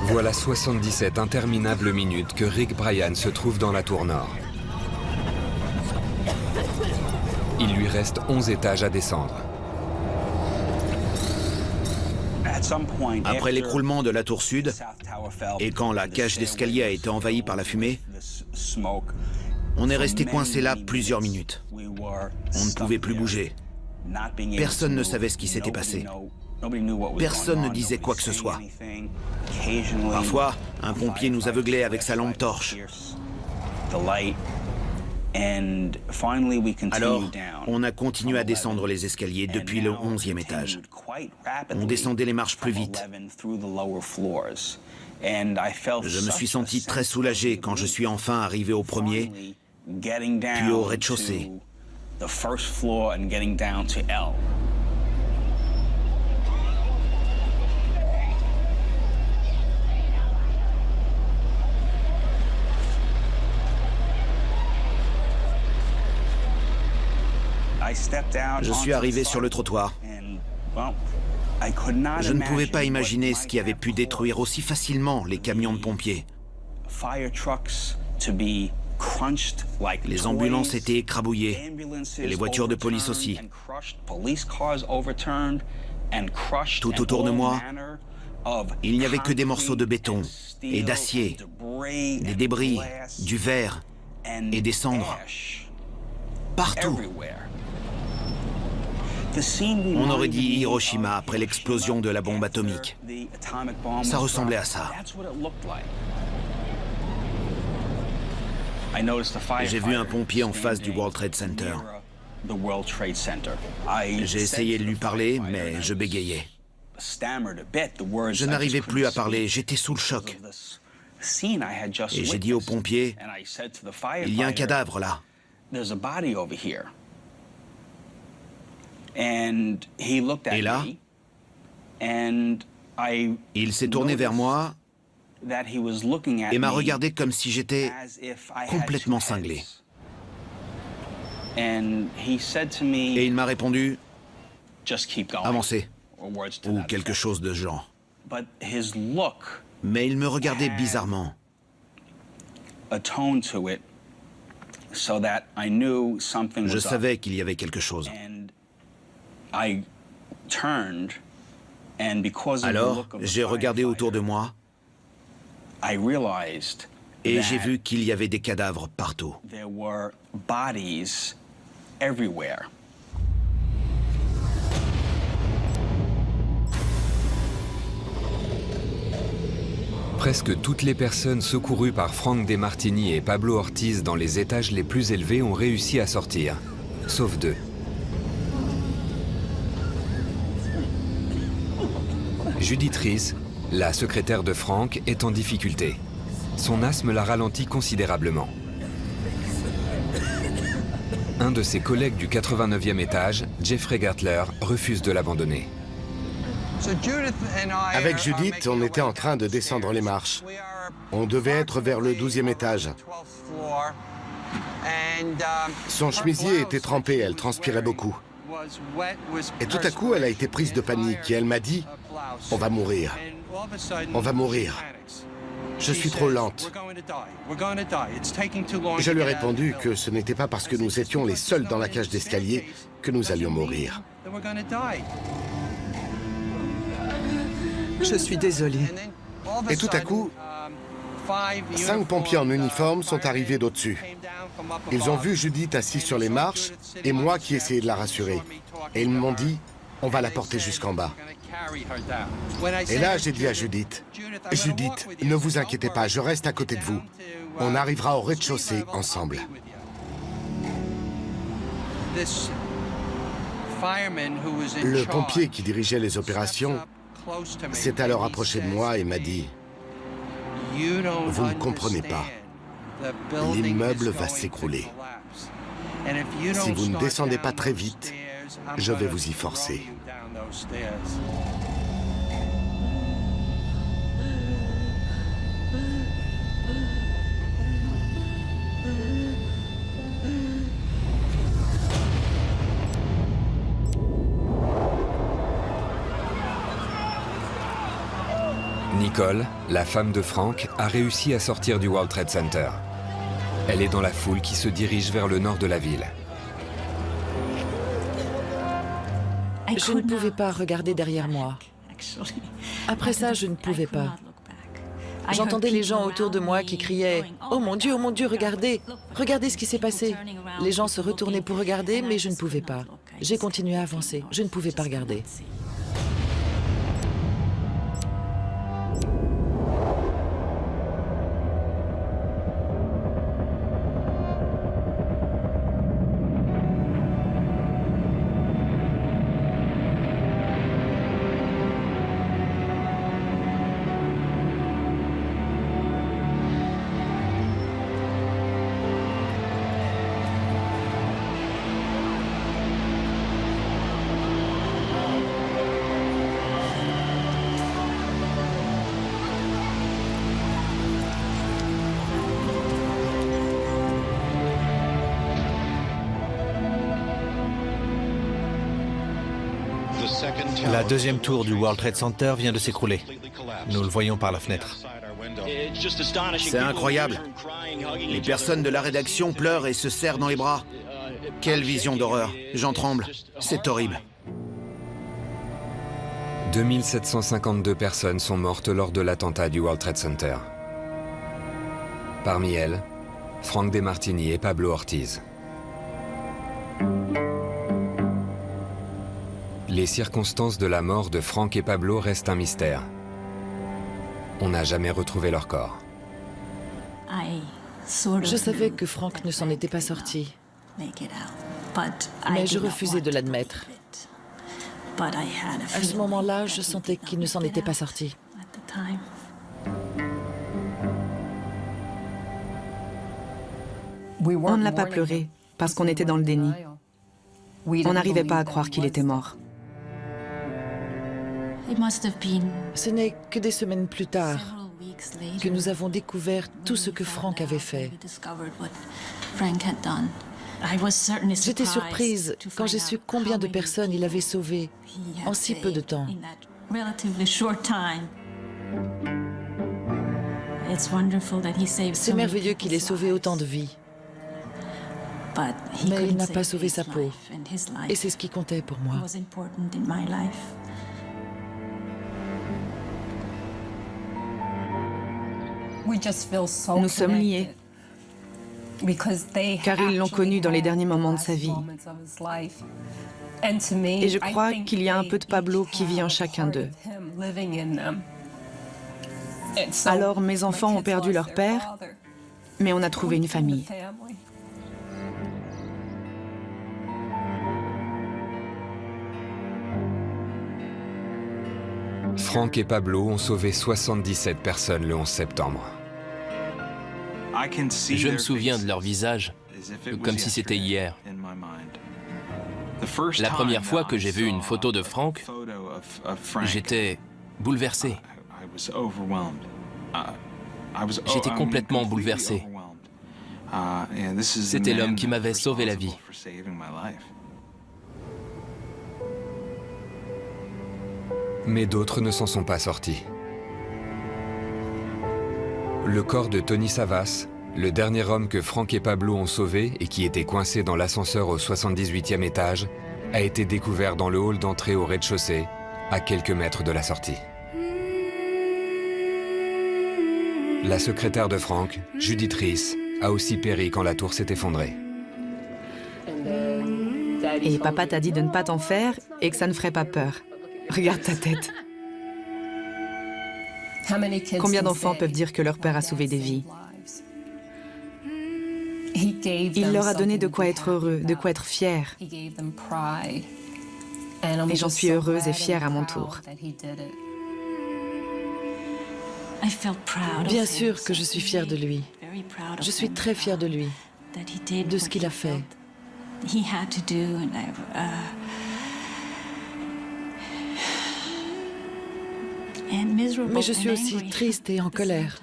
A: Voilà 77 interminables minutes que Rick Bryan se trouve dans la tour nord. Il lui reste 11 étages à descendre.
J: Après l'écroulement de la tour sud, et quand la cage d'escalier a été envahie par la fumée, on est resté coincé là plusieurs minutes. On ne pouvait plus bouger. Personne ne savait ce qui s'était passé. Personne ne disait quoi que ce soit. Parfois, un pompier nous aveuglait avec sa lampe torche. Alors, on a continué à descendre les escaliers depuis le 11e étage. On descendait les marches plus vite. Je me suis senti très soulagé quand je suis enfin arrivé au premier, puis au rez-de-chaussée. Je suis arrivé sur le trottoir. Je ne pouvais pas imaginer ce qui avait pu détruire aussi facilement les camions de pompiers. Les ambulances étaient écrabouillées, et les voitures de police aussi. Tout autour de moi, il n'y avait que des morceaux de béton et d'acier, des débris, du verre et des cendres. Partout. On aurait dit Hiroshima après l'explosion de la bombe atomique. Ça ressemblait à ça. J'ai vu un pompier en face du World Trade Center. J'ai essayé de lui parler, mais je bégayais. Je n'arrivais plus à parler, j'étais sous le choc. Et j'ai dit au pompier, il y a un cadavre là. Et là, il s'est tourné vers moi et m'a regardé comme si j'étais complètement cinglé. Et il m'a répondu « Avancez » ou quelque chose de ce genre. Mais il me regardait bizarrement. Je savais qu'il y avait quelque chose. Alors, j'ai regardé autour de moi et j'ai vu qu'il y avait des cadavres partout.
A: Presque toutes les personnes secourues par Frank DeMartini et Pablo Ortiz dans les étages les plus élevés ont réussi à sortir, sauf deux. Judith Reese, la secrétaire de Frank, est en difficulté. Son asthme l'a ralenti considérablement. Un de ses collègues du 89e étage, Jeffrey Gertler, refuse de l'abandonner.
F: Avec Judith, on était en train de descendre les marches. On devait être vers le 12e étage. Son chemisier était trempé, elle transpirait beaucoup. Et tout à coup, elle a été prise de panique et elle m'a dit « On va mourir. On va mourir. Je suis trop lente. » Je lui ai répondu que ce n'était pas parce que nous étions les seuls dans la cage d'escalier que nous allions mourir.
I: Je suis désolé.
F: Et tout à coup, 5 pompiers en uniforme sont arrivés d'au-dessus. Ils ont vu Judith assise sur les marches et moi qui essayais de la rassurer. Et ils m'ont dit, on va la porter jusqu'en bas. Et là, j'ai dit à Judith, « Judith, ne vous inquiétez pas, je reste à côté de vous. On arrivera au rez-de-chaussée ensemble. » Le pompier qui dirigeait les opérations s'est alors approché de moi et m'a dit Vous ne comprenez pas. L'immeuble va s'écrouler. Si vous ne descendez pas très vite, je vais vous y forcer.
A: Nicole, la femme de Frank, a réussi à sortir du World Trade Center. Elle est dans la foule qui se dirige vers le nord de la ville.
B: Je ne pouvais pas regarder derrière moi. Après ça, je ne pouvais pas. J'entendais les gens autour de moi qui criaient « Oh mon Dieu, regardez! Regardez ce qui s'est passé !» Les gens se retournaient pour regarder, mais je ne pouvais pas. J'ai continué à avancer. Je ne pouvais pas regarder.
M: La deuxième tour du World Trade Center vient de s'écrouler. Nous le voyons par la fenêtre.
J: C'est incroyable. Les personnes de la rédaction pleurent et se serrent dans les bras. Quelle vision d'horreur. J'en tremble. C'est horrible.
A: 2752 personnes sont mortes lors de l'attentat du World Trade Center. Parmi elles, Frank DeMartini et Pablo Ortiz. Les circonstances de la mort de Frank et Pablo restent un mystère. On n'a jamais retrouvé leur corps.
B: Je savais que Frank ne s'en était pas sorti, mais je refusais de l'admettre. À ce moment-là, je sentais qu'il ne s'en était pas sorti.
H: On ne l'a pas pleuré parce qu'on était dans le déni. On n'arrivait pas à croire qu'il était mort.
B: Ce n'est que des semaines plus tard que nous avons découvert tout ce que Frank avait fait. J'étais surprise quand j'ai su combien de personnes il avait sauvées en si peu de temps. C'est merveilleux qu'il ait sauvé autant de vies. Mais il n'a pas sauvé sa peau. Et c'est ce qui comptait pour moi.
H: Nous sommes liés, car ils l'ont connu dans les derniers moments de sa vie. Et je crois qu'il y a un peu de Pablo qui vit en chacun d'eux. Alors mes enfants ont perdu leur père, mais on a trouvé une famille.
A: Frank et Pablo ont sauvé 77 personnes le 11 septembre.
C: Je me souviens de leur visage comme si c'était hier. La première fois que j'ai vu une photo de Frank, j'étais bouleversé. J'étais complètement bouleversé. C'était l'homme qui m'avait sauvé la vie.
A: Mais d'autres ne s'en sont pas sortis. Le corps de Tony Savas, le dernier homme que Frank et Pablo ont sauvé et qui était coincé dans l'ascenseur au 78e étage, a été découvert dans le hall d'entrée au rez-de-chaussée, à quelques mètres de la sortie. La secrétaire de Frank, Judith Reese, a aussi péri quand la tour s'est effondrée.
H: Et papa t'a dit de ne pas t'en faire et que ça ne ferait pas peur. Regarde ta tête. Combien d'enfants peuvent dire que leur père a sauvé des vies? Il leur a donné de quoi être heureux, de quoi être fier. Et j'en suis heureuse et fière à mon tour.
B: Bien sûr que je suis fière de lui. Je suis très fière de lui, de ce qu'il a fait. Mais je suis aussi triste et en colère.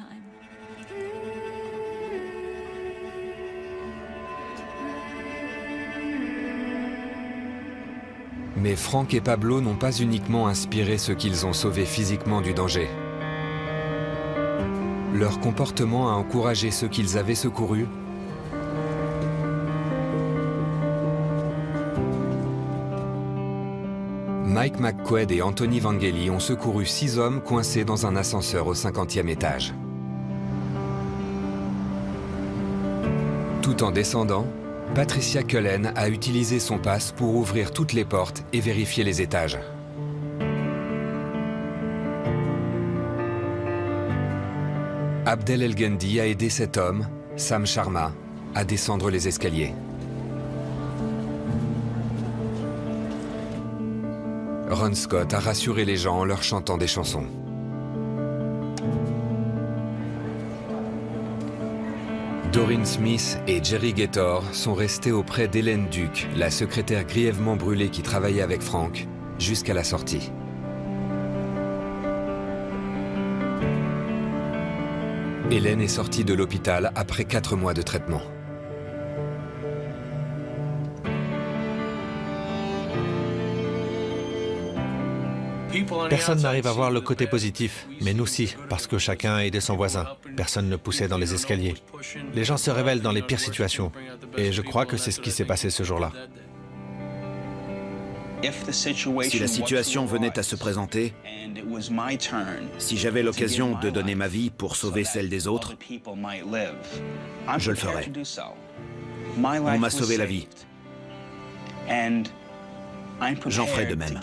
A: Mais Frank et Pablo n'ont pas uniquement inspiré ceux qu'ils ont sauvés physiquement du danger. Leur comportement a encouragé ceux qu'ils avaient secourus Mike McQuaid et Anthony Vangeli ont secouru 6 hommes coincés dans un ascenseur au 50e étage. Tout en descendant, Patricia Cullen a utilisé son pass pour ouvrir toutes les portes et vérifier les étages. Abdel El-Gendi a aidé cet homme, Sam Sharma, à descendre les escaliers. Ron Scott a rassuré les gens en leur chantant des chansons. Doreen Smith et Jerry Gator sont restés auprès d'Hélène Duke, la secrétaire grièvement brûlée qui travaillait avec Frank, jusqu'à la sortie. Hélène est sortie de l'hôpital après 4 mois de traitement.
M: Personne n'arrive à voir le côté positif, mais nous si, parce que chacun aidait son voisin. Personne ne poussait dans les escaliers. Les gens se révèlent dans les pires situations, et je crois que c'est ce qui s'est passé ce jour-là.
J: Si la situation venait à se présenter, si j'avais l'occasion de donner ma vie pour sauver celle des autres, je le ferais. On m'a sauvé la vie. J'en ferai de même.